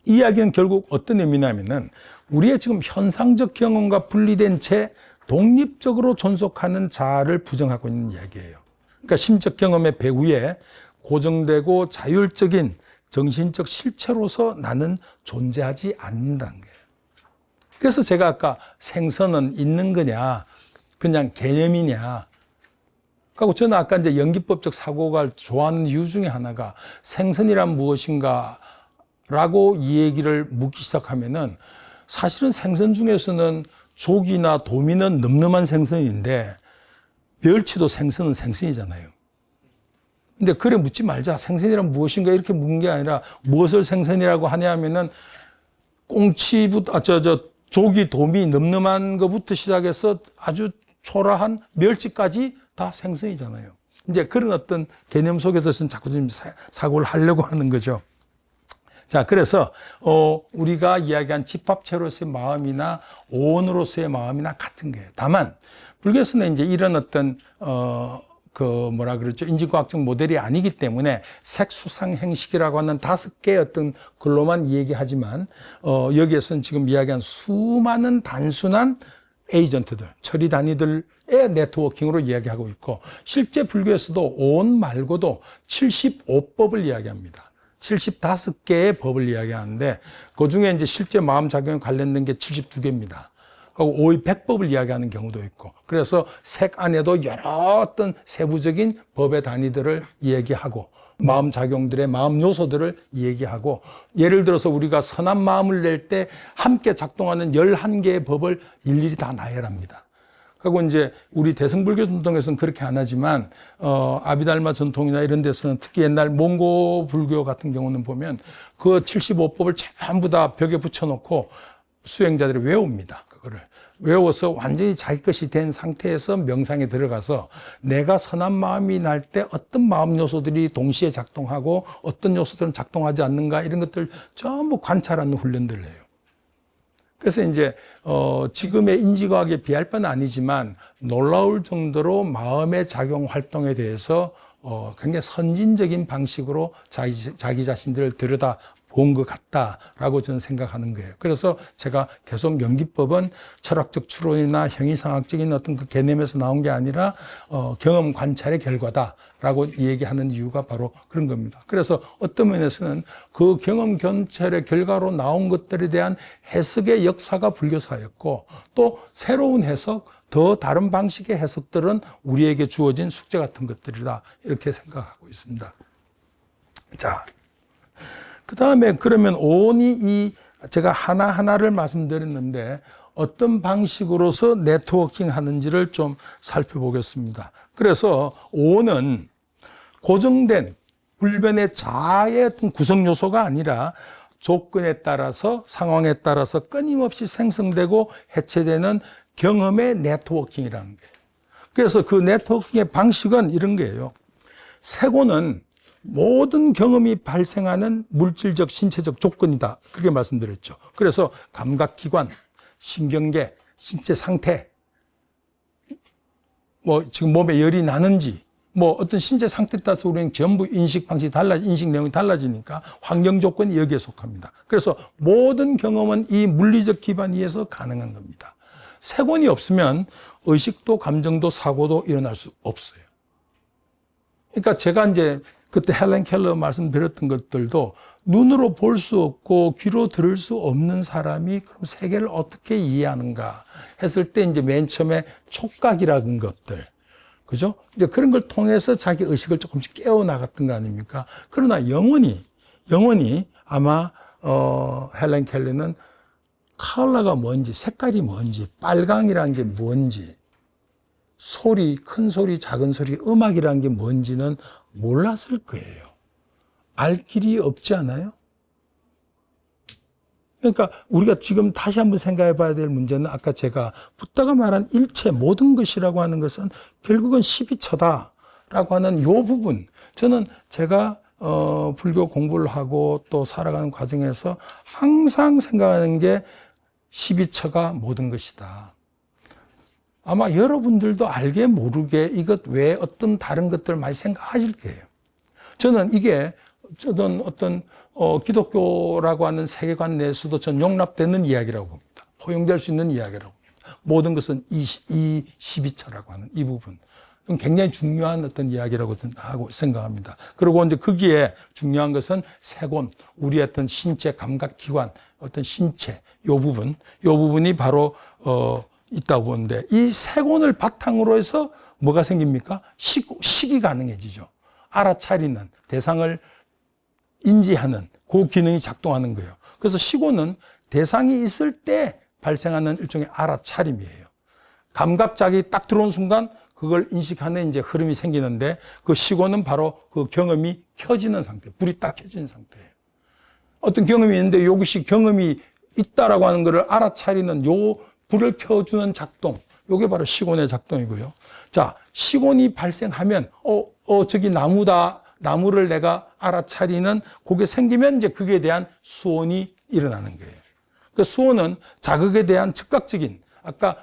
이 이야기는 결국 어떤 의미냐면은 우리의 지금 현상적 경험과 분리된 채 독립적으로 존속하는 자아를 부정하고 있는 이야기예요. 그러니까 심적 경험의 배후에 고정되고 자율적인 정신적 실체로서 나는 존재하지 않는다는 거예요. 그래서 제가 아까 생선은 있는 거냐, 그냥 개념이냐. 그리고 저는 아까 이제 연기법적 사고가 좋아하는 이유 중에 하나가 생선이란 무엇인가 라고 이 얘기를 묻기 시작하면은 사실은 생선 중에서는 조기나 도미는 늠름한 생선인데 멸치도 생선은 생선이잖아요. 근데 그래 묻지 말자. 생선이란 무엇인가 이렇게 묻는 게 아니라 무엇을 생선이라고 하냐 하면은 꽁치부터, 조기, 도미, 늠름한 것부터 시작해서 아주 초라한 멸치까지 다 생선이잖아요. 이제 그런 어떤 개념 속에서는 자꾸 좀 사고를 하려고 하는 거죠. 자, 그래서 우리가 이야기한 집합체로서의 마음이나 오온으로서의 마음이나 같은 거예요. 다만 불교에서는 이제 이런 어떤 인지과학적 모델이 아니기 때문에 색수상행식이라고 하는 5개의 어떤 글로만 얘기하지만 여기에서는 지금 이야기한 수많은 단순한 에이전트들, 처리 단위들의 네트워킹으로 이야기하고 있고, 실제 불교에서도 온 말고도 75법을 이야기합니다. 75개의 법을 이야기하는데, 그 중에 이제 실제 마음작용에 관련된 게 72개입니다. 그리고 오의 백법을 이야기하는 경우도 있고, 그래서 색 안에도 여러 어떤 세부적인 법의 단위들을 얘기하고, 마음 작용들의 마음 요소들을 얘기하고, 예를 들어서 우리가 선한 마음을 낼 때 함께 작동하는 11개의 법을 일일이 다 나열합니다. 그리고 이제 우리 대승불교 전통에서는 그렇게 안 하지만, 아비달마 전통이나 이런 데서는 특히 옛날 몽고 불교 같은 경우는 보면 그 75법을 전부 다 벽에 붙여놓고 수행자들이 외웁니다. 그거를 외워서 완전히 자기 것이 된 상태에서 명상에 들어가서 내가 선한 마음이 날 때 어떤 마음 요소들이 동시에 작동하고 어떤 요소들은 작동하지 않는가, 이런 것들 전부 관찰하는 훈련들을 해요. 그래서 이제 지금의 인지과학에 비할 바는 아니지만 놀라울 정도로 마음의 작용 활동에 대해서 굉장히 선진적인 방식으로 자기 자신들을 들여다 본 것 같다라고 저는 생각하는 거예요. 그래서 제가 계속 연기법은 철학적 추론이나 형이상학적인 어떤 그 개념에서 나온 게 아니라 경험 관찰의 결과다라고 얘기하는 이유가 바로 그런 겁니다. 그래서 어떤 면에서는 그 경험 관찰의 결과로 나온 것들에 대한 해석의 역사가 불교사였고, 또 새로운 해석, 더 다른 방식의 해석들은 우리에게 주어진 숙제 같은 것들이다, 이렇게 생각하고 있습니다. 자, 그 다음에 그러면 오온이 제가 하나하나를 말씀드렸는데 어떤 방식으로서 네트워킹 하는지를 좀 살펴보겠습니다. 그래서 오온은 고정된 불변의 자아의 어떤 구성 요소가 아니라 조건에 따라서, 상황에 따라서 끊임없이 생성되고 해체되는 경험의 네트워킹이라는 거예요. 그래서 그 네트워킹의 방식은 이런 거예요. 세고는 모든 경험이 발생하는 물질적, 신체적 조건이다, 그렇게 말씀드렸죠. 그래서 감각기관, 신경계, 신체 상태, 뭐 지금 몸에 열이 나는지, 뭐 어떤 신체 상태에 따라서 우리는 전부 인식 방식이 인식 내용이 달라지니까 환경 조건이 여기에 속합니다. 그래서 모든 경험은 이 물리적 기반 위에서 가능한 겁니다. 세곤이 없으면 의식도 감정도 사고도 일어날 수 없어요. 그러니까 제가 이제 그때 헬렌 켈러 말씀드렸던 것들도 눈으로 볼 수 없고 귀로 들을 수 없는 사람이 그럼 세계를 어떻게 이해하는가 했을 때 이제 맨 처음에 촉각이라는 것들, 그죠? 이제 그런 걸 통해서 자기 의식을 조금씩 깨워나갔던 거 아닙니까? 그러나 영원히 아마 헬렌 켈러는 컬러가 뭔지, 색깔이 뭔지, 빨강이라는 게 뭔지, 소리, 큰 소리, 작은 소리, 음악이라는 게 뭔지는 몰랐을 거예요. 알 길이 없지 않아요? 그러니까 우리가 지금 다시 한번 생각해 봐야 될 문제는 아까 제가 붓다가 말한 일체 모든 것이라고 하는 것은 결국은 12처다라고 하는 이 부분, 저는 제가 불교 공부를 하고 또 살아가는 과정에서 항상 생각하는 게 12처가 모든 것이다. 아마 여러분들도 알게 모르게 이것 외에 어떤 다른 것들 많이 생각하실 거예요. 저는 어떤 기독교라고 하는 세계관 내에서도 전 용납되는 이야기라고 봅니다. 포용될 수 있는 이야기라고 봅니다. 모든 것은 이 12처라고 하는 이 부분. 굉장히 중요한 어떤 이야기라고 하고 생각합니다. 그리고 이제 거기에 중요한 것은 세곤, 우리의 어떤 신체 감각기관, 어떤 신체, 요 부분이 바로 있다고 보는데, 이 세곤을 바탕으로 해서 뭐가 생깁니까? 식이 가능해지죠. 알아차리는, 대상을 인지하는 그 기능이 작동하는 거예요. 그래서 식고는 대상이 있을 때 발생하는 일종의 알아차림이에요. 감각작이 딱 들어온 순간 그걸 인식하는 이제 흐름이 생기는데, 그 식고는 바로 그 경험이 켜지는 상태, 불이 딱 켜지는 상태예요. 어떤 경험이 있는데 이것이 경험이 있다라고 하는 것을 알아차리는 요 불을 켜주는 작동, 요게 바로 식온의 작동이고요. 자, 식온이 발생하면 저기 나무다, 나무를 내가 알아차리는 그게 생기면 이제 그게 대한 수온이 일어나는 거예요. 그 수온은 자극에 대한 즉각적인, 아까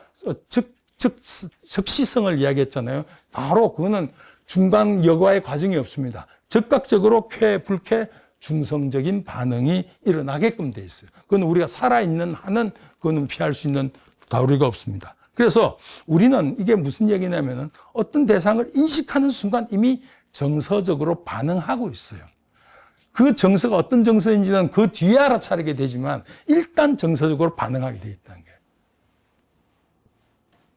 즉시성을 이야기했잖아요. 바로 그거는 중간 여과의 과정이 없습니다. 즉각적으로 불쾌 중성적인 반응이 일어나게끔 돼 있어요. 그건 우리가 살아있는 한은 그거는 피할 수 있는 다루기가 없습니다. 그래서 우리는 이게 무슨 얘기냐면은 어떤 대상을 인식하는 순간 이미 정서적으로 반응하고 있어요. 그 정서가 어떤 정서인지는 그 뒤에 알아차리게 되지만 일단 정서적으로 반응하게 되어 있다는 거예요.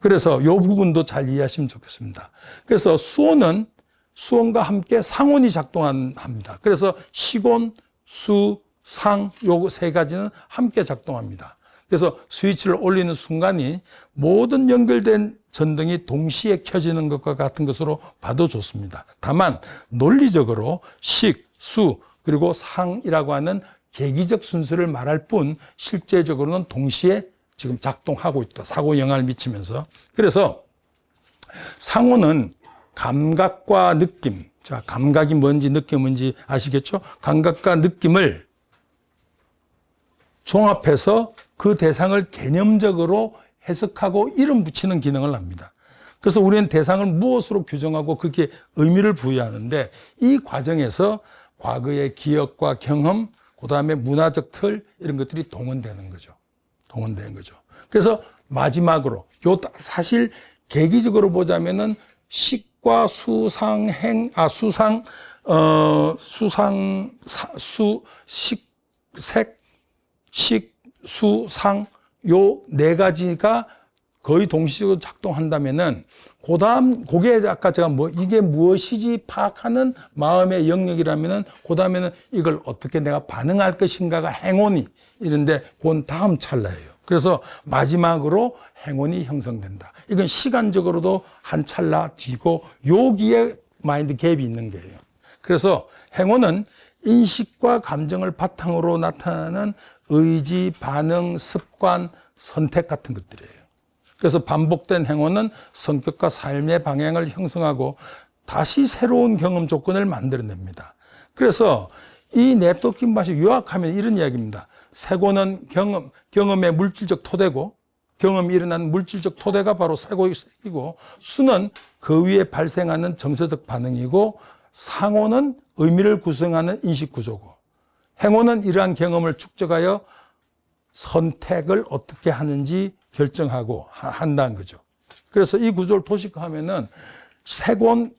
그래서 이 부분도 잘 이해하시면 좋겠습니다. 그래서 수온은 수온과 함께 상온이 작동합니다. 그래서 시곤, 수, 상, 요 세 가지는 함께 작동합니다. 그래서 스위치를 올리는 순간이 모든 연결된 전등이 동시에 켜지는 것과 같은 것으로 봐도 좋습니다. 다만 논리적으로 식, 수, 그리고 상이라고 하는 계기적 순서를 말할 뿐 실제적으로는 동시에 지금 작동하고 있다. 사고에 영향을 미치면서. 그래서 상호는 감각과 느낌. 자, 감각이 뭔지 느낌이 뭔지 아시겠죠? 감각과 느낌을 종합해서 그 대상을 개념적으로 해석하고 이름 붙이는 기능을 합니다. 그래서 우리는 대상을 무엇으로 규정하고 그게 의미를 부여하는데 이 과정에서 과거의 기억과 경험, 그 다음에 문화적 틀 이런 것들이 동원되는 거죠. 동원되는 거죠. 그래서 마지막으로 사실 계기적으로 보자면은 식과 수상행, 색, 식, 수, 상, 요 네 가지가 거의 동시적으로 작동한다면은, 그 다음, 그게 아까 제가 이게 무엇이지 파악하는 마음의 영역이라면은, 그 다음에는 이걸 어떻게 내가 반응할 것인가가 행운이 이런데, 그건 다음 찰나예요. 그래서 마지막으로 행운이 형성된다. 이건 시간적으로도 한 찰나 뒤고, 여기에 마인드 갭이 있는 거예요. 그래서 행운은 인식과 감정을 바탕으로 나타나는 의지, 반응, 습관, 선택 같은 것들이에요. 그래서 반복된 행운은 성격과 삶의 방향을 형성하고 다시 새로운 경험 조건을 만들어냅니다. 그래서 이 네트워킹 맛이 요약하면 이런 이야기입니다. 세고는 경험의 물질적 토대고, 경험이 일어나는 물질적 토대가 바로 세고이고, 수는 그 위에 발생하는 정서적 반응이고, 상호는 의미를 구성하는 인식 구조고, 행호는 이러한 경험을 축적하여 선택을 어떻게 하는지 결정하고 한다는 거죠. 그래서 이 구조를 도식화하면은 세곤에서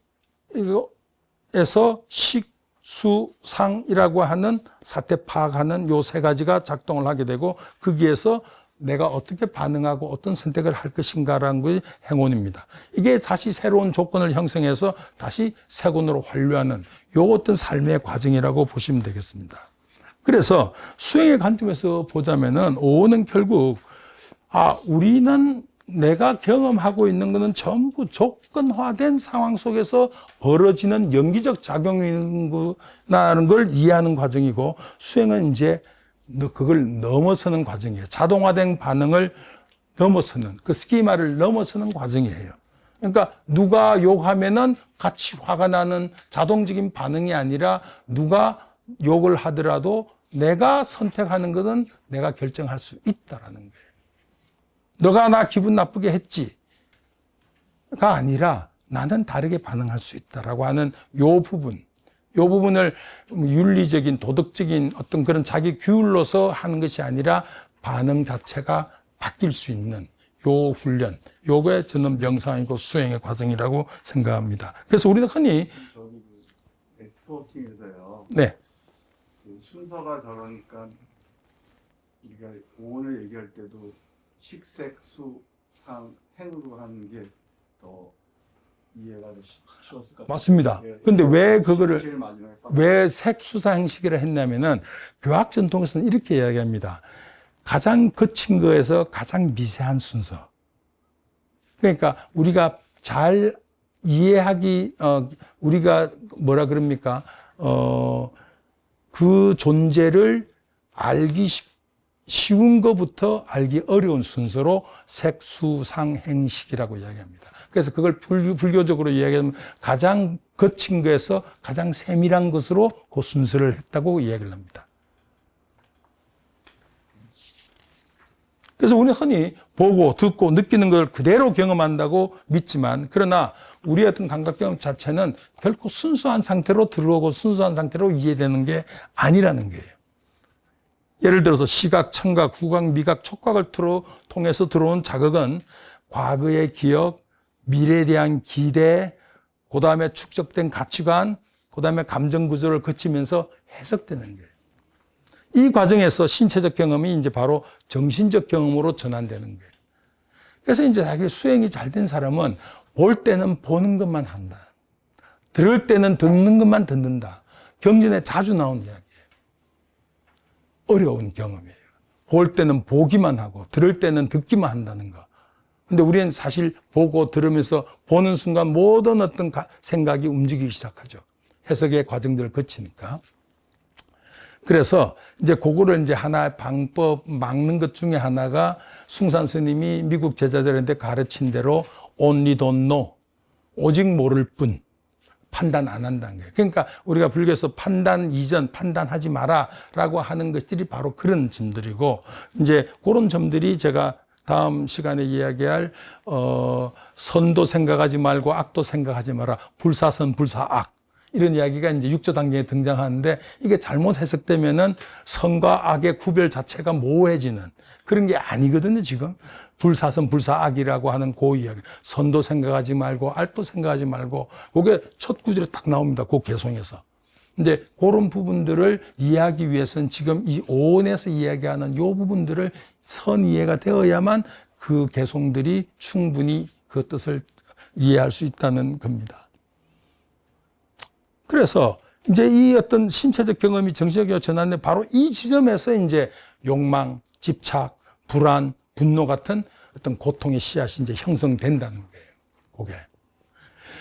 식, 수, 상이라고 하는 사태 파악하는 요 세 가지가 작동을 하게 되고, 거기에서 내가 어떻게 반응하고 어떤 선택을 할 것인가라는 것이 행운입니다. 이게 다시 새로운 조건을 형성해서 다시 세곤으로 환류하는 요 어떤 삶의 과정이라고 보시면 되겠습니다. 그래서 수행의 관점에서 보자면은 오는 결국 우리는 내가 경험하고 있는 것은 전부 조건화된 상황 속에서 벌어지는 연기적 작용이라는 걸 이해하는 과정이고, 수행은 이제 그걸 넘어서는 과정이에요. 자동화된 반응을 넘어서는, 그 스키마를 넘어서는 과정이에요. 그러니까 누가 욕하면은 같이 화가 나는 자동적인 반응이 아니라, 누가 욕을 하더라도 내가 선택하는 것은 내가 결정할 수 있다라는 거예요. 너가 나 기분 나쁘게 했지가 아니라 나는 다르게 반응할 수 있다라고 하는 요 부분을 윤리적인 도덕적인 어떤 그런 자기 규율로서 하는 것이 아니라 반응 자체가 바뀔 수 있는 요 훈련, 요거에 저는 명상이고 수행의 과정이라고 생각합니다. 그래서 우리는 흔히 네트워킹에서요. 네. 그 순서가 저러니까 우리가 오늘 얘기할 때도 식색, 수, 상, 행으로 하는 게 더 이해가 쉬웠을 것 같아요. 맞습니다. 근데 왜 그거를 왜 색수상식이라 했냐면은 교학 전통에서는 이렇게 이야기합니다. 가장 거친 거에서 가장 미세한 순서. 그러니까 우리가 잘 이해하기 우리가 뭐라 그럽니까? 그 존재를 알기 쉬운 것부터 알기 어려운 순서로 색수상행식이라고 이야기합니다. 그래서 그걸 불교적으로 이야기하면 가장 거친 거에서 가장 세밀한 것으로 그 순서를 했다고 이야기를 합니다. 그래서 우리는 흔히 보고 듣고 느끼는 걸 그대로 경험한다고 믿지만, 그러나 우리의 어떤 감각 경험 자체는 결코 순수한 상태로 들어오고 순수한 상태로 이해되는 게 아니라는 거예요. 예를 들어서 시각, 청각, 후각, 미각, 촉각을 통해서 들어온 자극은 과거의 기억, 미래에 대한 기대, 그 다음에 축적된 가치관, 그 다음에 감정 구조를 거치면서 해석되는 거예요. 이 과정에서 신체적 경험이 이제 바로 정신적 경험으로 전환되는 거예요. 그래서 이제 자기 수행이 잘 된 사람은 볼 때는 보는 것만 한다. 들을 때는 듣는 것만 듣는다. 경전에 자주 나온 이야기예요. 어려운 경험이에요. 볼 때는 보기만 하고 들을 때는 듣기만 한다는 거. 근데 우리는 사실 보고 들으면서 보는 순간 모든 어떤 생각이 움직이기 시작하죠. 해석의 과정들을 거치니까. 그래서 이제 그거를 이제 하나의 방법 막는 것 중에 하나가 숭산 스님이 미국 제자들한테 가르친 대로 only don't know, 오직 모를 뿐, 판단 안 한다는 거예요. 그러니까 우리가 불교에서 판단 이전, 판단하지 마라 라고 하는 것들이 바로 그런 점들이고, 이제 그런 점들이 제가 다음 시간에 이야기할 선도 생각하지 말고 악도 생각하지 마라, 불사선 불사악, 이런 이야기가 이제 6조 단계에 등장하는데, 이게 잘못 해석되면은 선과 악의 구별 자체가 모호해지는 그런 게 아니거든요, 지금. 불사선 불사악이라고 하는 그 이야기. 선도 생각하지 말고 악도 생각하지 말고, 그게 첫 구절에 딱 나옵니다, 그 개송에서. 근데 그런 부분들을 이해하기 위해서는 지금 이 오온에서 이야기하는 이 부분들을 선 이해가 되어야만 그 개송들이 충분히 그 뜻을 이해할 수 있다는 겁니다. 그래서 이제 이 어떤 신체적 경험이 정신적 경험이 전환된 바로 이 지점에서 이제 욕망, 집착, 불안, 분노 같은 어떤 고통의 씨앗이 이제 형성된다는 거예요. 그게.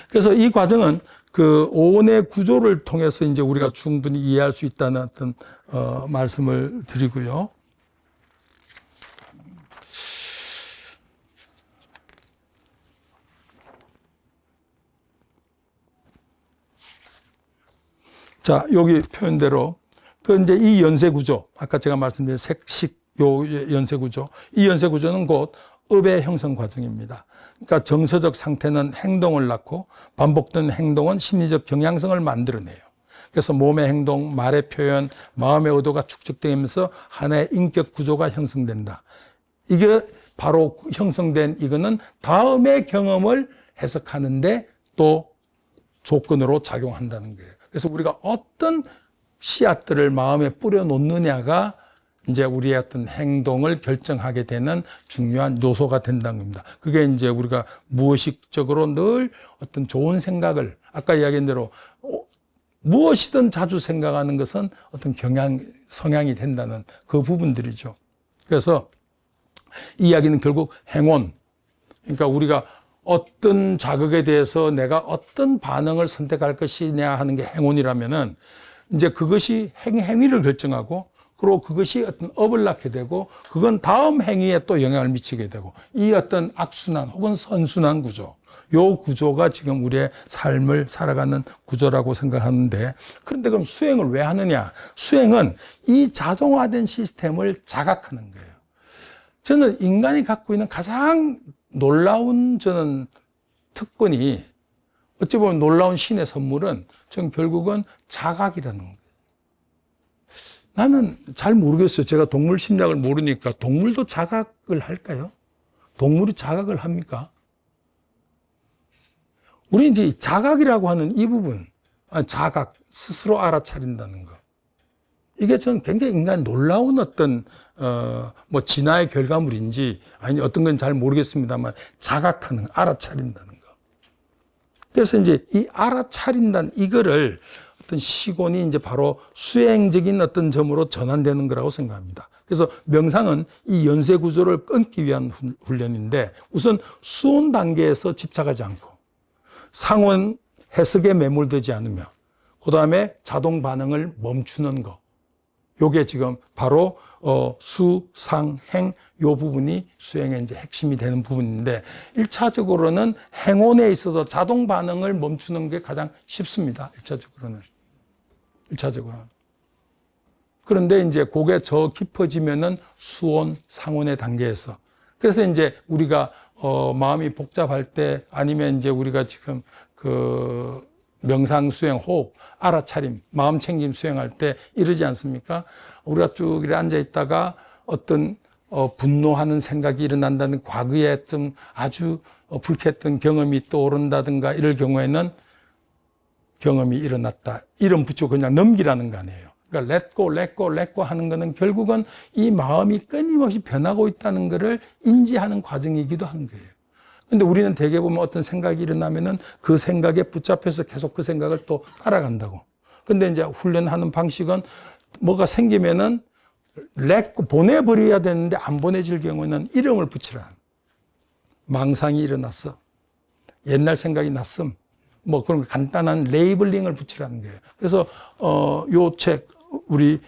그래서 이 과정은 그 오온의 구조를 통해서 이제 우리가 충분히 이해할 수 있다는 어떤 말씀을 드리고요. 자, 여기 표현대로 그 이제 이 연쇄 구조, 아까 제가 말씀드린 색식 요 연쇄 구조, 이 연쇄 구조는 곧 업의 형성 과정입니다. 그러니까 정서적 상태는 행동을 낳고 반복되는 행동은 심리적 경향성을 만들어내요. 그래서 몸의 행동, 말의 표현, 마음의 의도가 축적되면서 하나의 인격 구조가 형성된다. 이게 바로 형성된 이거는 다음의 경험을 해석하는데 또 조건으로 작용한다는 거예요. 그래서 우리가 어떤 씨앗들을 마음에 뿌려 놓느냐가 이제 우리의 어떤 행동을 결정하게 되는 중요한 요소가 된다는 겁니다. 그게 이제 우리가 무의식적으로 늘 어떤 좋은 생각을, 아까 이야기한 대로 무엇이든 자주 생각하는 것은 어떤 성향이 된다는 그 부분들이죠. 그래서 이 이야기는 결국 행원, 그러니까 우리가 어떤 자극에 대해서 내가 어떤 반응을 선택할 것이냐 하는 게 행운이라면은 이제 그것이 행위를 결정하고, 그리고 그것이 어떤 업을 낳게 되고, 그건 다음 행위에 또 영향을 미치게 되고, 이 어떤 악순환 혹은 선순환 구조, 요 구조가 지금 우리의 삶을 살아가는 구조라고 생각하는데, 그런데 그럼 수행을 왜 하느냐? 수행은 이 자동화된 시스템을 자각하는 거예요. 저는 인간이 갖고 있는 가장 놀라운 저는 특권이, 어찌 보면 놀라운 신의 선물은 저는 결국은 자각이라는 거예요. 나는 잘 모르겠어요. 제가 동물 심리학을 모르니까 동물도 자각을 할까요? 동물이 자각을 합니까? 우리 이제 자각이라고 하는 이 부분, 자각, 스스로 알아차린다는 거. 이게 저는 굉장히 인간 놀라운 어떤, 뭐, 진화의 결과물인지, 아니, 어떤 건 잘 모르겠습니다만, 자각하는, 알아차린다는 거. 그래서 이제 이 알아차린다는 이거를 어떤 시곤이 이제 바로 수행적인 어떤 점으로 전환되는 거라고 생각합니다. 그래서 명상은 이 연쇄 구조를 끊기 위한 훈련인데, 우선 수온 단계에서 집착하지 않고, 상온 해석에 매몰되지 않으며, 그 다음에 자동 반응을 멈추는 거. 요게 지금 바로 수, 상, 행 요 부분이 수행의 이제 핵심이 되는 부분인데, 1차적으로는 행온에 있어서 자동 반응을 멈추는 게 가장 쉽습니다. 1차적으로는. 그런데 이제 그게 저 깊어지면은 수온, 상온의 단계에서. 그래서 이제 우리가 마음이 복잡할 때, 아니면 이제 우리가 지금 그 명상, 수행, 호흡, 알아차림, 마음 챙김 수행할 때 이러지 않습니까? 우리가 쭉 이렇게 앉아 있다가 어떤 분노하는 생각이 일어난다는 과거에 좀 아주 불쾌했던 경험이 떠오른다든가 이럴 경우에는 경험이 일어났다. 이름 붙이고 그냥 넘기라는 거 아니에요. 그러니까 let go, let go, let go 하는 거는 결국은 이 마음이 끊임없이 변하고 있다는 것을 인지하는 과정이기도 한 거예요. 근데 우리는 대개 보면 어떤 생각이 일어나면은 그 생각에 붙잡혀서 계속 그 생각을 또 따라간다고. 근데 이제 훈련하는 방식은 뭐가 생기면은 let go, 보내버려야 되는데 안 보내질 경우에는 이름을 붙이라. 망상이 일어났어. 옛날 생각이 났음. 뭐 그런 간단한 레이블링을 붙이라는 거예요. 그래서 요 책 우리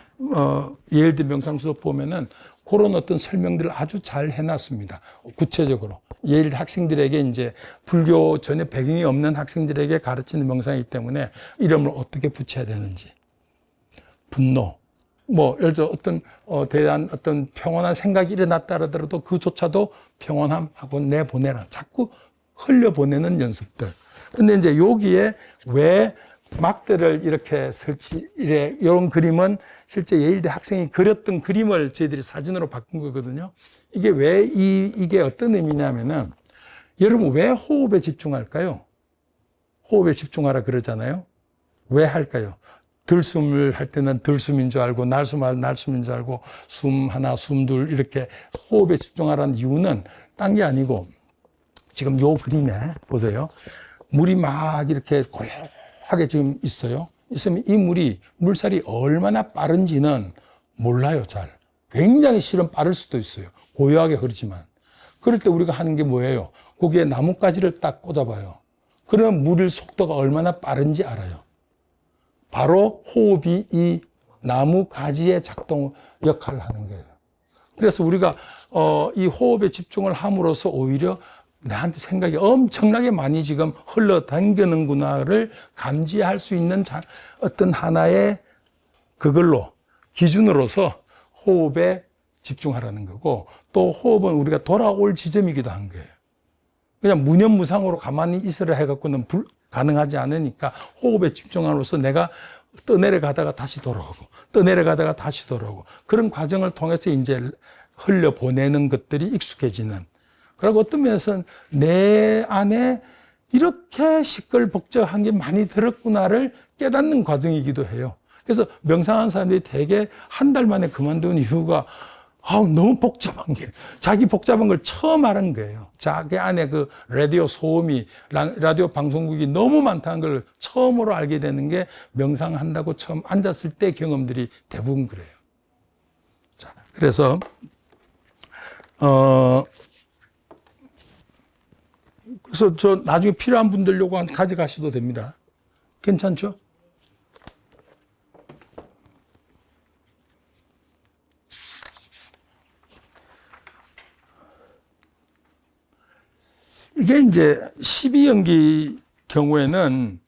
예일대 명상수업 보면은 그런 어떤 설명들을 아주 잘 해놨습니다. 구체적으로 예일 학생들에게 이제 불교 전혀 배경이 없는 학생들에게 가르치는 명상이기 때문에 이름을 어떻게 붙여야 되는지, 분노, 뭐 예를 들어 어떤 대한 어떤 평온한 생각이 일어났다 하더라도 그조차도 평온함하고 내보내라. 자꾸 흘려보내는 연습들. 근데 이제 여기에 왜 막대를 이렇게 이런 그림은 실제 예일대 학생이 그렸던 그림을 저희들이 사진으로 바꾼 거거든요. 이게 이게 어떤 의미냐면은, 여러분 왜 호흡에 집중할까요? 호흡에 집중하라 그러잖아요. 왜 할까요? 들숨을 할 때는 들숨인 줄 알고, 날숨할 날숨인 줄 알고, 숨 하나, 숨 둘, 이렇게 호흡에 집중하라는 이유는 딴 게 아니고, 지금 요 그림에 보세요. 물이 막 이렇게 고요하게 지금 있어요. 있으면 이 물살이 얼마나 빠른지는 몰라요, 잘. 굉장히 실은 빠를 수도 있어요. 고요하게 흐르지만. 그럴 때 우리가 하는 게 뭐예요? 거기에 나뭇가지를 딱 꽂아봐요. 그러면 물의 속도가 얼마나 빠른지 알아요. 바로 호흡이 이 나뭇가지의 작동 역할을 하는 거예요. 그래서 우리가 이 호흡에 집중을 함으로써 오히려 나한테 생각이 엄청나게 많이 지금 흘러당기는구나를 감지할 수 있는 어떤 하나의 그걸로 기준으로서 호흡에 집중하라는 거고, 또 호흡은 우리가 돌아올 지점이기도 한 거예요. 그냥 무념무상으로 가만히 있으라 해갖고는 가능하지 않으니까 호흡에 집중함으로써 내가 떠내려가다가 다시 돌아오고 떠내려가다가 다시 돌아오고 그런 과정을 통해서 이제 흘려보내는 것들이 익숙해지는, 그리고 어떤 면에서는 내 안에 이렇게 시끌벅적한 게 많이 들었구나를 깨닫는 과정이기도 해요. 그래서 명상하는 사람들이 대개 한 달 만에 그만둔 이유가 너무 복잡한 게, 자기 복잡한 걸 처음 알은 거예요. 자기 안에 그 라디오 소음이, 라디오 방송국이 너무 많다는 걸 처음으로 알게 되는 게 명상한다고 처음 앉았을 때 경험들이 대부분 그래요. 자, 그래서 그래서 저 나중에 필요한 분들 요거 가져가셔도 됩니다. 괜찮죠? 이게 이제 12연기 경우에는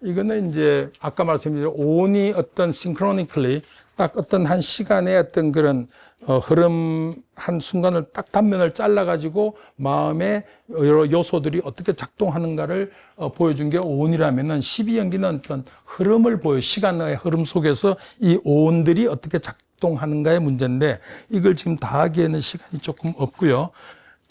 이거는 이제 아까 말씀드린 온이 어떤 synchronically 딱 어떤 한 시간에 어떤 그런 흐름 한 순간을 딱 단면을 잘라가지고 마음의 여러 요소들이 어떻게 작동하는가를 보여준 게 온이라면은 12연기는 어떤 흐름을 시간의 흐름 속에서 이 온들이 어떻게 작동하는가의 문제인데 이걸 지금 다 하기에는 시간이 조금 없고요.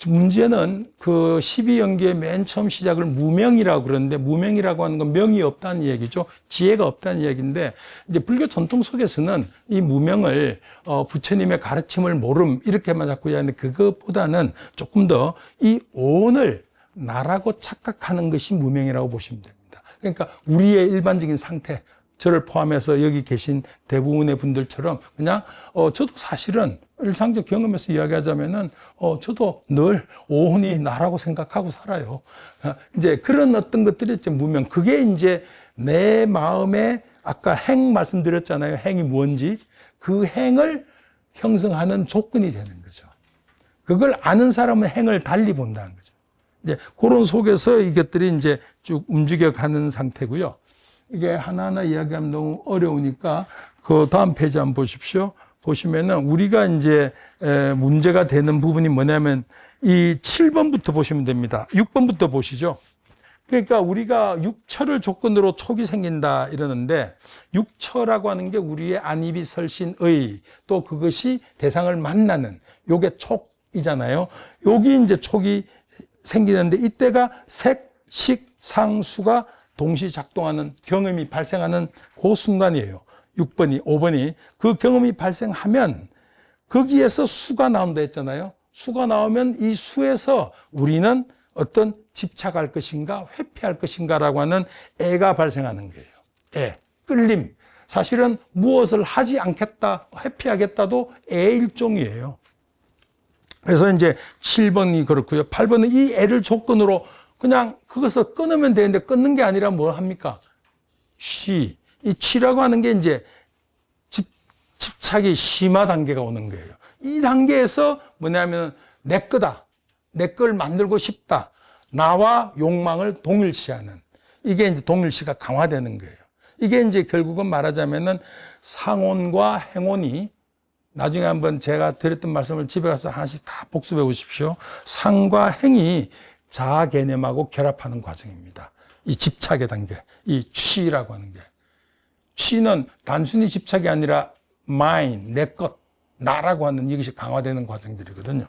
문제는 그 12연기의 맨 처음 시작을 무명이라고 그러는데, 무명이라고 하는 건 명이 없다는 얘기죠. 지혜가 없다는 얘기인데, 이제 불교 전통 속에서는 이 무명을 부처님의 가르침을 모름 이렇게만 자꾸 얘기하는데, 그것보다는 조금 더 이 온을 나라고 착각하는 것이 무명이라고 보시면 됩니다. 그러니까 우리의 일반적인 상태, 저를 포함해서 여기 계신 대부분의 분들처럼 그냥 저도 사실은 일상적 경험에서 이야기하자면은 저도 늘 오온이 나라고 생각하고 살아요. 이제 그런 어떤 것들이 이제 무명, 그게 이제 내 마음에 아까 행 말씀드렸잖아요. 행이 뭔지 그 행을 형성하는 조건이 되는 거죠. 그걸 아는 사람은 행을 달리 본다는 거죠. 이제 그런 속에서 이것들이 이제 쭉 움직여가는 상태고요. 이게 하나하나 이야기하면 너무 어려우니까 그 다음 페이지 한번 보십시오. 보시면은 우리가 이제 문제가 되는 부분이 뭐냐면 이 7번부터 보시면 됩니다. 6번부터 보시죠. 그러니까 우리가 육처를 조건으로 촉이 생긴다 이러는데 육처라고 하는 게 우리의 안입이 설신의 또 그것이 대상을 만나는 요게 촉이잖아요. 여기 이제 촉이 생기는데 이때가 색, 식, 상, 수가 동시 작동하는 경험이 발생하는 그 순간이에요. 6번이, 5번이. 그 경험이 발생하면 거기에서 수가 나온다 했잖아요. 수가 나오면 이 수에서 우리는 어떤 집착할 것인가 회피할 것인가라고 하는 애가 발생하는 거예요. 애, 끌림. 사실은 무엇을 하지 않겠다, 회피하겠다도 애의 일종이에요. 그래서 이제 7번이 그렇고요. 8번은 이 애를 조건으로 그냥 그것을 끊으면 되는데 끊는 게 아니라 뭘 합니까? 취. 이 취라고 하는 게 이제 집착이 심화 단계가 오는 거예요. 이 단계에서 뭐냐면 내 거다. 내 걸 만들고 싶다. 나와 욕망을 동일시하는. 이게 이제 동일시가 강화되는 거예요. 이게 이제 결국은 말하자면은 상온과 행온이 나중에 한번 제가 드렸던 말씀을 집에 가서 하나씩 다 복습해 보십시오. 상과 행이 자아 개념하고 결합하는 과정입니다. 이 집착의 단계, 이 취라고 하는 게. 취는 단순히 집착이 아니라 mine, 내 것, 나라고 하는 이것이 강화되는 과정들이거든요.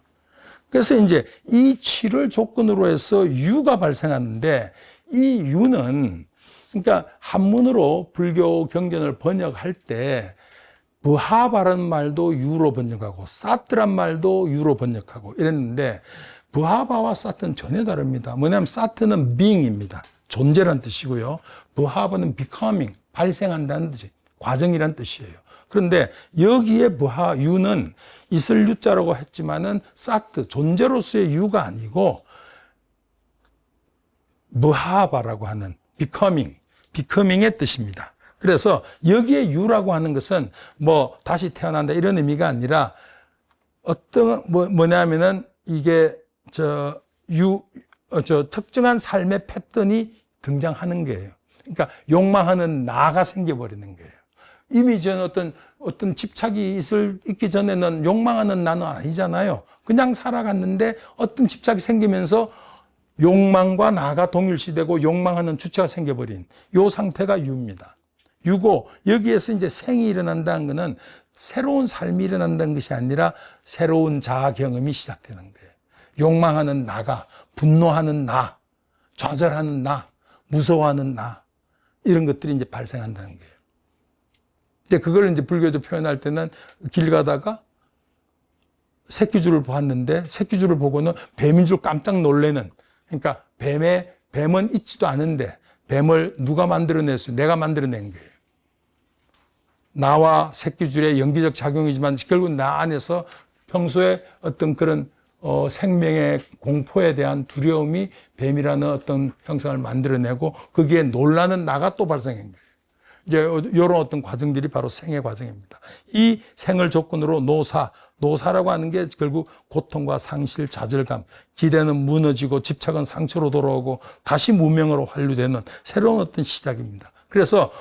그래서 이제 이 취를 조건으로 해서 유가 발생하는데 이 유는 그러니까 한문으로 불교 경전을 번역할 때 부하바라는 말도 유로 번역하고 사트란 말도 유로 번역하고 이랬는데 부하바와 사트는 전혀 다릅니다. 뭐냐면 사트는 being입니다. 존재란 뜻이고요. 부하바는 becoming, 발생한다는 뜻이 과정이란 뜻이에요. 그런데 여기에 부하, 유는 있을 유자라고 했지만은 사트, 존재로서의 유가 아니고 무하바라고 하는 becoming의 뜻입니다. 그래서 여기에 유라고 하는 것은 뭐 다시 태어난다 이런 의미가 아니라 어떤 뭐냐면은 이게 특정한 삶의 패턴이 등장하는 거예요. 그러니까 욕망하는 나가 생겨버리는 거예요. 이미 전 어떤 집착이 있기 전에는 욕망하는 나는 아니잖아요. 그냥 살아갔는데 어떤 집착이 생기면서 욕망과 나가 동일시되고 욕망하는 주체가 생겨버린 요 상태가 유입니다. 유고 여기에서 이제 생이 일어난다는 것은 새로운 삶이 일어난다는 것이 아니라 새로운 자아 경험이 시작되는 거예요. 욕망하는 나가, 분노하는 나, 좌절하는 나, 무서워하는 나 이런 것들이 이제 발생한다는 거예요. 근데 그걸 이제 불교에도 표현할 때는 길 가다가 새끼줄을 보았는데 새끼줄을 보고는 뱀인 줄 깜짝 놀래는 그러니까 뱀은 있지도 않은데 뱀을 누가 만들어냈어요? 내가 만들어낸 거예요. 나와 새끼줄의 연기적 작용이지만 결국 나 안에서 평소에 어떤 그런 생명의 공포에 대한 두려움이 뱀이라는 어떤 형상을 만들어내고 거기에 놀라는 나가 또 발생한 거예요. 이제 이런 어떤 과정들이 바로 생의 과정입니다. 이 생을 조건으로 노사라고 하는 게 결국 고통과 상실, 좌절감, 기대는 무너지고 집착은 상처로 돌아오고 다시 무명으로 환류되는 새로운 어떤 시작입니다. 그래서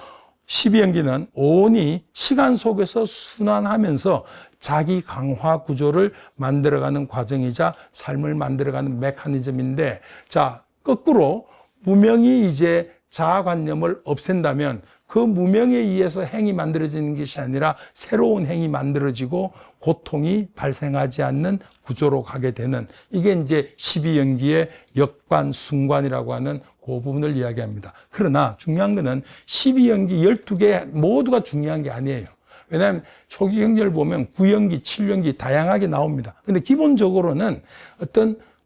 12연기는 온이 시간 속에서 순환하면서 자기 강화 구조를 만들어가는 과정이자 삶을 만들어가는 메커니즘인데 자, 거꾸로 무명이 이제 자아관념을 없앤다면 그 무명에 의해서 행이 만들어지는 것이 아니라 새로운 행이 만들어지고 고통이 발생하지 않는 구조로 가게 되는 이게 이제 12연기의 역관, 순관이라고 하는 그 부분을 이야기합니다. 그러나 중요한 거는 12연기 12개 모두가 중요한 게 아니에요. 왜냐하면 초기 경전을 보면 9연기, 7연기 다양하게 나옵니다. 근데 기본적으로는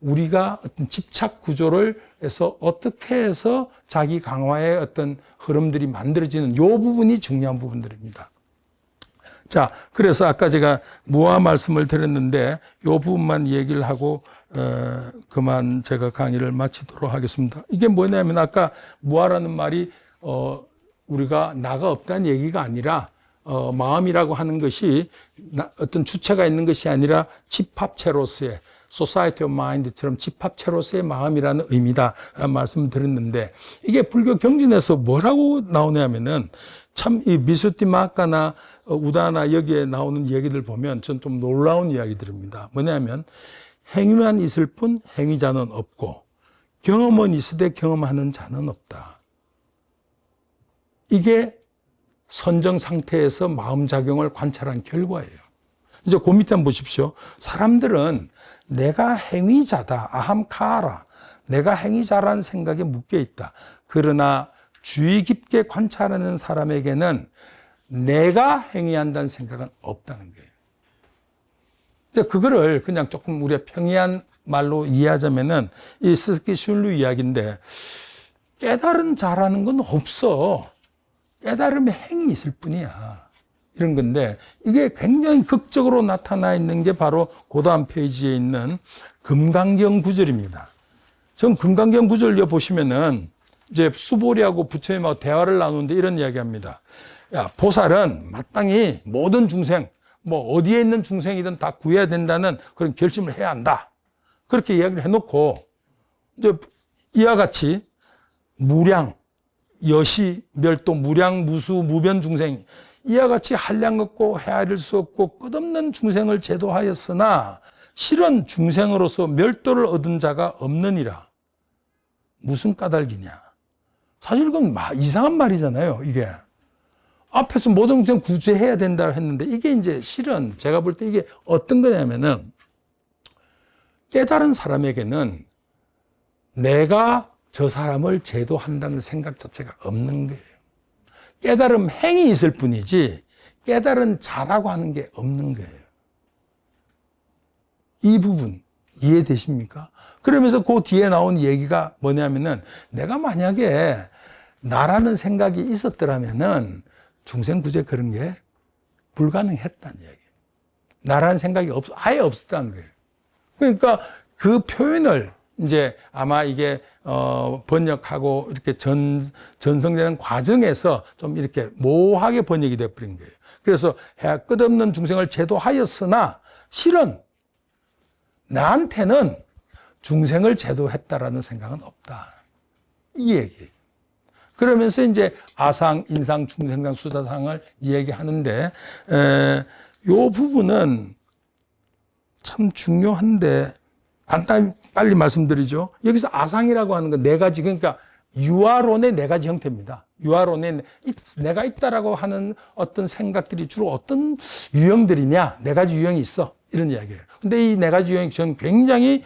우리가 어떤 집착 구조를 해서 어떻게 해서 자기 강화의 어떤 흐름들이 만들어지는 요 부분이 중요한 부분들입니다. 자, 그래서 아까 제가 무화 말씀을 드렸는데 요 부분만 얘기를 하고 그만 제가 강의를 마치도록 하겠습니다. 이게 뭐냐면 아까 무화라는 말이 우리가 나가 없다는 얘기가 아니라 마음이라고 하는 것이 어떤 주체가 있는 것이 아니라 집합체로서의 Society of Mind처럼 집합체로서의 마음이라는 의미다 라는 말씀을 드렸는데 이게 불교 경전에서 뭐라고 나오냐면은 참 이 미수띠마카나 우다나 여기에 나오는 얘기들 보면 전 좀 놀라운 이야기들입니다. 뭐냐면 행위만 있을 뿐 행위자는 없고 경험은 있으되 경험하는 자는 없다. 이게 선정 상태에서 마음작용을 관찰한 결과예요. 이제 그 밑에 한번 보십시오. 사람들은 내가 행위자다. 아함카라. 내가 행위자라는 생각에 묶여 있다. 그러나 주의 깊게 관찰하는 사람에게는 내가 행위한다는 생각은 없다는 거예요. 이제 그거를 그냥 조금 우리가 평이한 말로 이해하자면은 이 스스키 슐루 이야기인데 깨달은 자라는 건 없어. 깨달음의 행위 있을 뿐이야. 이런 건데 이게 굉장히 극적으로 나타나 있는 게 바로 그 다음 페이지에 있는 금강경 구절입니다. 전 금강경 구절 보시면은 이제 수보리하고 부처님하고 대화를 나누는데 이런 이야기 합니다. 야, 보살은 마땅히 모든 중생, 뭐 어디에 있는 중생이든 다 구해야 된다는 그런 결심을 해야 한다. 그렇게 이야기를 해놓고 이제 이와 같이 무량, 여시, 멸도, 무량, 무수, 무변 중생 이와 같이 한량 없고 헤아릴 수 없고 끝없는 중생을 제도하였으나 실은 중생으로서 멸도를 얻은 자가 없느니라. 무슨 까닭이냐. 사실 이건 이상한 말이잖아요. 이게 앞에서 모든 중생 구제해야 된다고 했는데 이게 이제 실은 제가 볼 때 이게 어떤 거냐면은 깨달은 사람에게는 내가 저 사람을 제도한다는 생각 자체가 없는 거예요. 깨달음 행이 있을 뿐이지 깨달은 자라고 하는 게 없는 거예요. 이 부분 이해되십니까? 그러면서 그 뒤에 나온 얘기가 뭐냐면은 내가 만약에 나라는 생각이 있었더라면은 중생 구제 그런 게 불가능했다는 얘기예요. 나라는 생각이 아예 없었다는 거예요. 그러니까 그 표현을 이제 아마 이게 번역하고 이렇게 전성되는 과정에서 좀 이렇게 모호하게 번역이 되어버린 거예요. 그래서 끝없는 중생을 제도하였으나 실은 나한테는 중생을 제도했다라는 생각은 없다. 이 얘기예요. 그러면서 이제 아상, 인상, 중생상, 수사상을 얘기하는데 요 부분은 참 중요한데 간단히 빨리 말씀드리죠. 여기서 아상이라고 하는 건 네 가지, 그러니까 유아론의 네 가지 형태입니다. 유아론에 내가 있다라고 하는 어떤 생각들이 주로 어떤 유형들이냐? 네 가지 유형이 있어. 이런 이야기예요. 근데 이 네 가지 유형이 저는 굉장히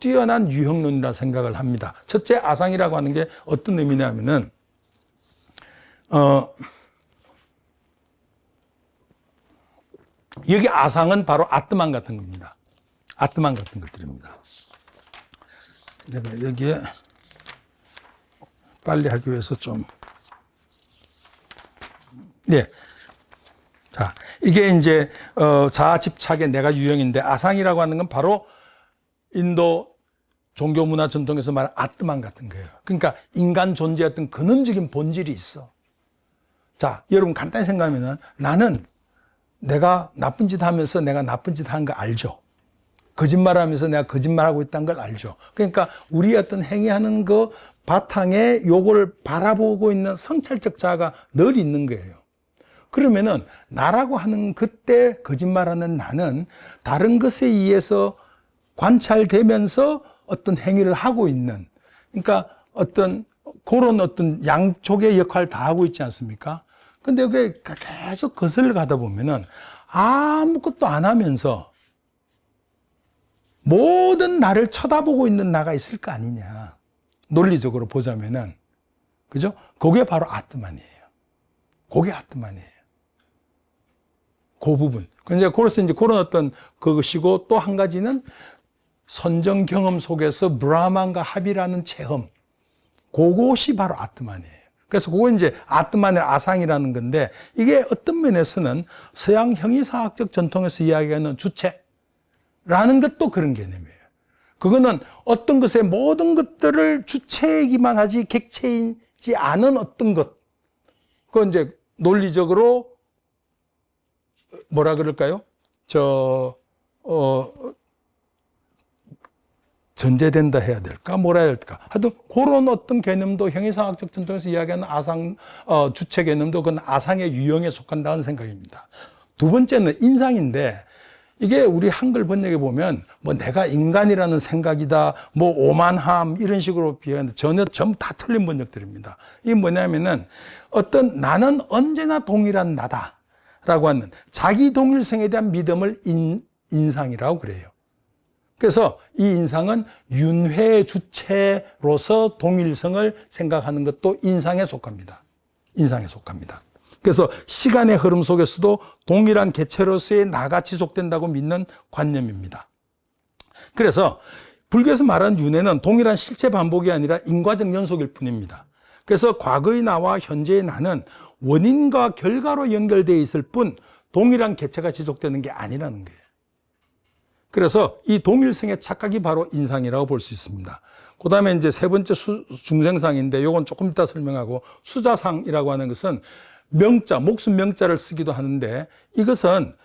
뛰어난 유형론이라 생각을 합니다. 첫째 아상이라고 하는 게 어떤 의미냐면은 여기 아상은 바로 아트만 같은 겁니다. 아트만 같은 것들입니다. 내가 여기에 빨리 하기 위해서 좀 네. 자, 이게 이제 자아 집착의 네 가지 유형인데 아상이라고 하는 건 바로 인도 종교 문화 전통에서 말하는 아트만 같은 거예요. 그러니까 인간 존재의 어떤 근원적인 본질이 있어. 자, 여러분 간단히 생각하면은 나는 내가 나쁜 짓 하면서 내가 나쁜 짓 하는 거 알죠? 거짓말하면서 내가 거짓말하고 있다는 걸 알죠? 그러니까 우리 어떤 행위하는 거 바탕에 요걸 바라보고 있는 성찰적 자아가 늘 있는 거예요. 그러면은 나라고 하는 그때 거짓말하는 나는 다른 것에 의해서 관찰되면서 어떤 행위를 하고 있는, 그러니까 어떤 그런 어떤 양쪽의 역할을 다 하고 있지 않습니까? 근데 그게 계속 거슬러 가다 보면은 아무것도 안 하면서 모든 나를 쳐다보고 있는 나가 있을 거 아니냐. 논리적으로 보자면은. 그죠? 그게 바로 아트만이에요. 그게 아트만이에요. 그 부분. 근데 그래서 이제 그런 어떤 그것이고 또 한 가지는 선정 경험 속에서 브라만과 합이라는 체험. 그것이 바로 아트만이에요. 그래서 그거 이제 아트만의 아상이라는 건데 이게 어떤 면에서는 서양 형이상학적 전통에서 이야기하는 주체라는 것도 그런 개념이에요. 그거는 어떤 것의 모든 것들을 주체이기만 하지 객체이지 않은 어떤 것. 그건 이제 논리적으로 뭐라 그럴까요? 전제된다 해야 될까? 뭐라 해야 될까? 하여튼 그런 어떤 개념도 형이상학적 전통에서 이야기하는 아상, 주체 개념도 그건 아상의 유형에 속한다는 생각입니다. 두 번째는 인상인데 이게 우리 한글 번역에 보면 뭐 내가 인간이라는 생각이다, 뭐 오만함 이런 식으로 비하하는데 전부 다 틀린 번역들입니다. 이게 뭐냐면은 어떤 나는 언제나 동일한 나다라고 하는 자기 동일성에 대한 믿음을 인상이라고 그래요. 그래서 이 인상은 윤회 주체로서 동일성을 생각하는 것도 인상에 속합니다. 인상에 속합니다. 그래서 시간의 흐름 속에서도 동일한 개체로서의 나가 지속된다고 믿는 관념입니다. 그래서 불교에서 말하는 윤회는 동일한 실체 반복이 아니라 인과적 연속일 뿐입니다. 그래서 과거의 나와 현재의 나는 원인과 결과로 연결되어 있을 뿐 동일한 개체가 지속되는 게 아니라는 거예요. 그래서 이 동일성의 착각이 바로 인상이라고 볼 수 있습니다. 그 다음에 이제 세 번째 중생상인데 요건 조금 이따 설명하고 수자상이라고 하는 것은 명자, 목숨 명자를 쓰기도 하는데 이것은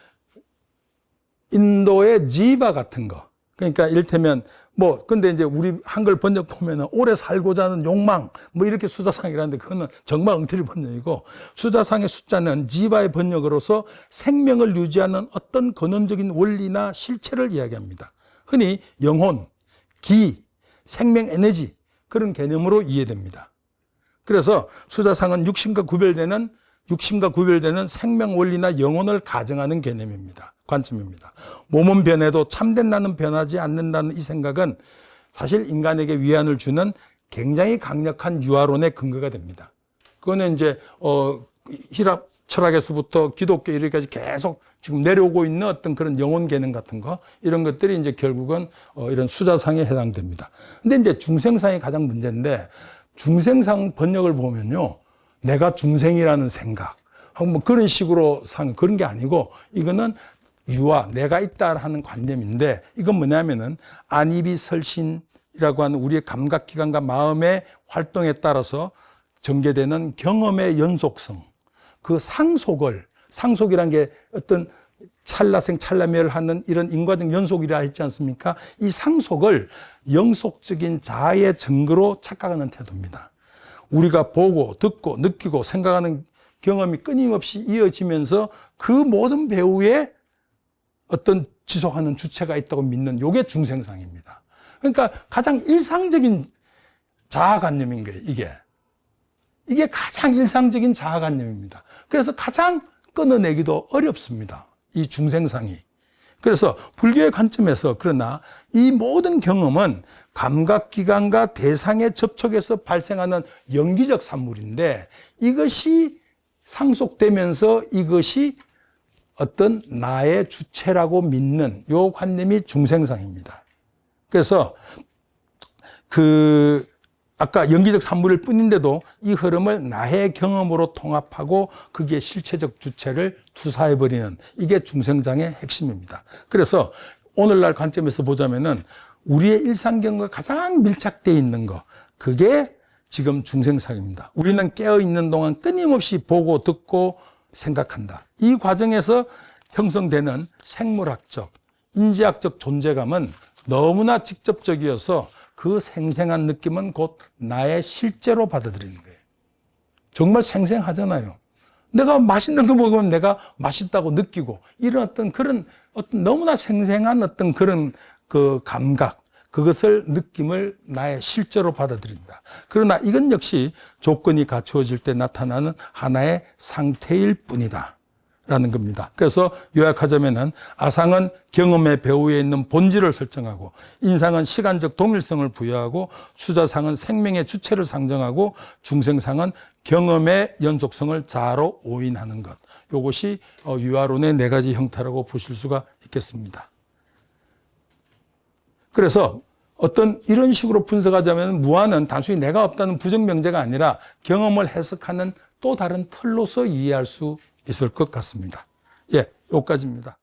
인도의 지바 같은 거. 그러니까 이를테면 뭐 근데 이제 우리 한글 번역 보면은 오래 살고자 하는 욕망 뭐 이렇게 수자상이라는데 그거는 정말 엉터리 번역이고 수자상의 숫자는 지바의 번역으로서 생명을 유지하는 어떤 근원적인 원리나 실체를 이야기합니다. 흔히 영혼, 기, 생명 에너지 그런 개념으로 이해됩니다. 그래서 수자상은 육신과 구별되는 생명 원리나 영혼을 가정하는 개념입니다. 관점입니다. 몸은 변해도 참된 나는 변하지 않는다는 이 생각은 사실 인간에게 위안을 주는 굉장히 강력한 유아론의 근거가 됩니다. 그거는 이제 히랍 철학에서부터 기독교 이르기까지 계속 지금 내려오고 있는 어떤 그런 영혼 개념 같은 거 이런 것들이 이제 결국은 이런 수자상에 해당됩니다. 근데 이제 중생상이 가장 문제인데 중생상 번역을 보면요. 내가 중생이라는 생각, 뭐 그런 식으로 그런 게 아니고 이거는 유아, 내가 있다 하는 관념인데 이건 뭐냐면은 안이비설신이라고 하는 우리의 감각기관과 마음의 활동에 따라서 전개되는 경험의 연속성, 그 상속이란 게 어떤 찰나생 찰나멸하는 이런 인과적 연속이라 했지 않습니까? 이 상속을 영속적인 자아의 증거로 착각하는 태도입니다. 우리가 보고 듣고 느끼고 생각하는 경험이 끊임없이 이어지면서 그 모든 배후에 어떤 지속하는 주체가 있다고 믿는 요게 중생상입니다. 그러니까 가장 일상적인 자아관념인 거예요, 이게. 이게 가장 일상적인 자아관념입니다. 그래서 가장 끊어내기도 어렵습니다. 이 중생상이. 그래서 불교의 관점에서 그러나 이 모든 경험은 감각기관과 대상의 접촉에서 발생하는 연기적 산물인데 이것이 상속되면서 이것이 어떤 나의 주체라고 믿는 요 관념이 중생상입니다. 그래서 아까 연기적 산물일 뿐인데도 이 흐름을 나의 경험으로 통합하고 거기에 실체적 주체를 투사해버리는 이게 중생상의 핵심입니다. 그래서 오늘날 관점에서 보자면은 우리의 일상 경험과 가장 밀착되어 있는 거, 그게 지금 중생상입니다. 우리는 깨어있는 동안 끊임없이 보고 듣고 생각한다. 이 과정에서 형성되는 생물학적, 인지학적 존재감은 너무나 직접적이어서 그 생생한 느낌은 곧 나의 실제로 받아들이는 거예요. 정말 생생하잖아요. 내가 맛있는 거 먹으면 내가 맛있다고 느끼고 이런 어떤 너무나 생생한 어떤 그런 그 감각, 그것을 느낌을 나의 실제로 받아들인다. 그러나 이건 역시 조건이 갖추어질 때 나타나는 하나의 상태일 뿐이다 라는 겁니다. 그래서 요약하자면은 아상은 경험의 배후에 있는 본질을 설정하고, 인상은 시간적 동일성을 부여하고, 수자상은 생명의 주체를 상정하고, 중생상은 경험의 연속성을 자아로 오인하는 것. 이것이 유아론의 네 가지 형태라고 보실 수가 있겠습니다. 그래서 어떤 이런 식으로 분석하자면 무아는 단순히 내가 없다는 부정명제가 아니라 경험을 해석하는 또 다른 틀로서 이해할 수 있을 것 같습니다. 예, 여기까지입니다.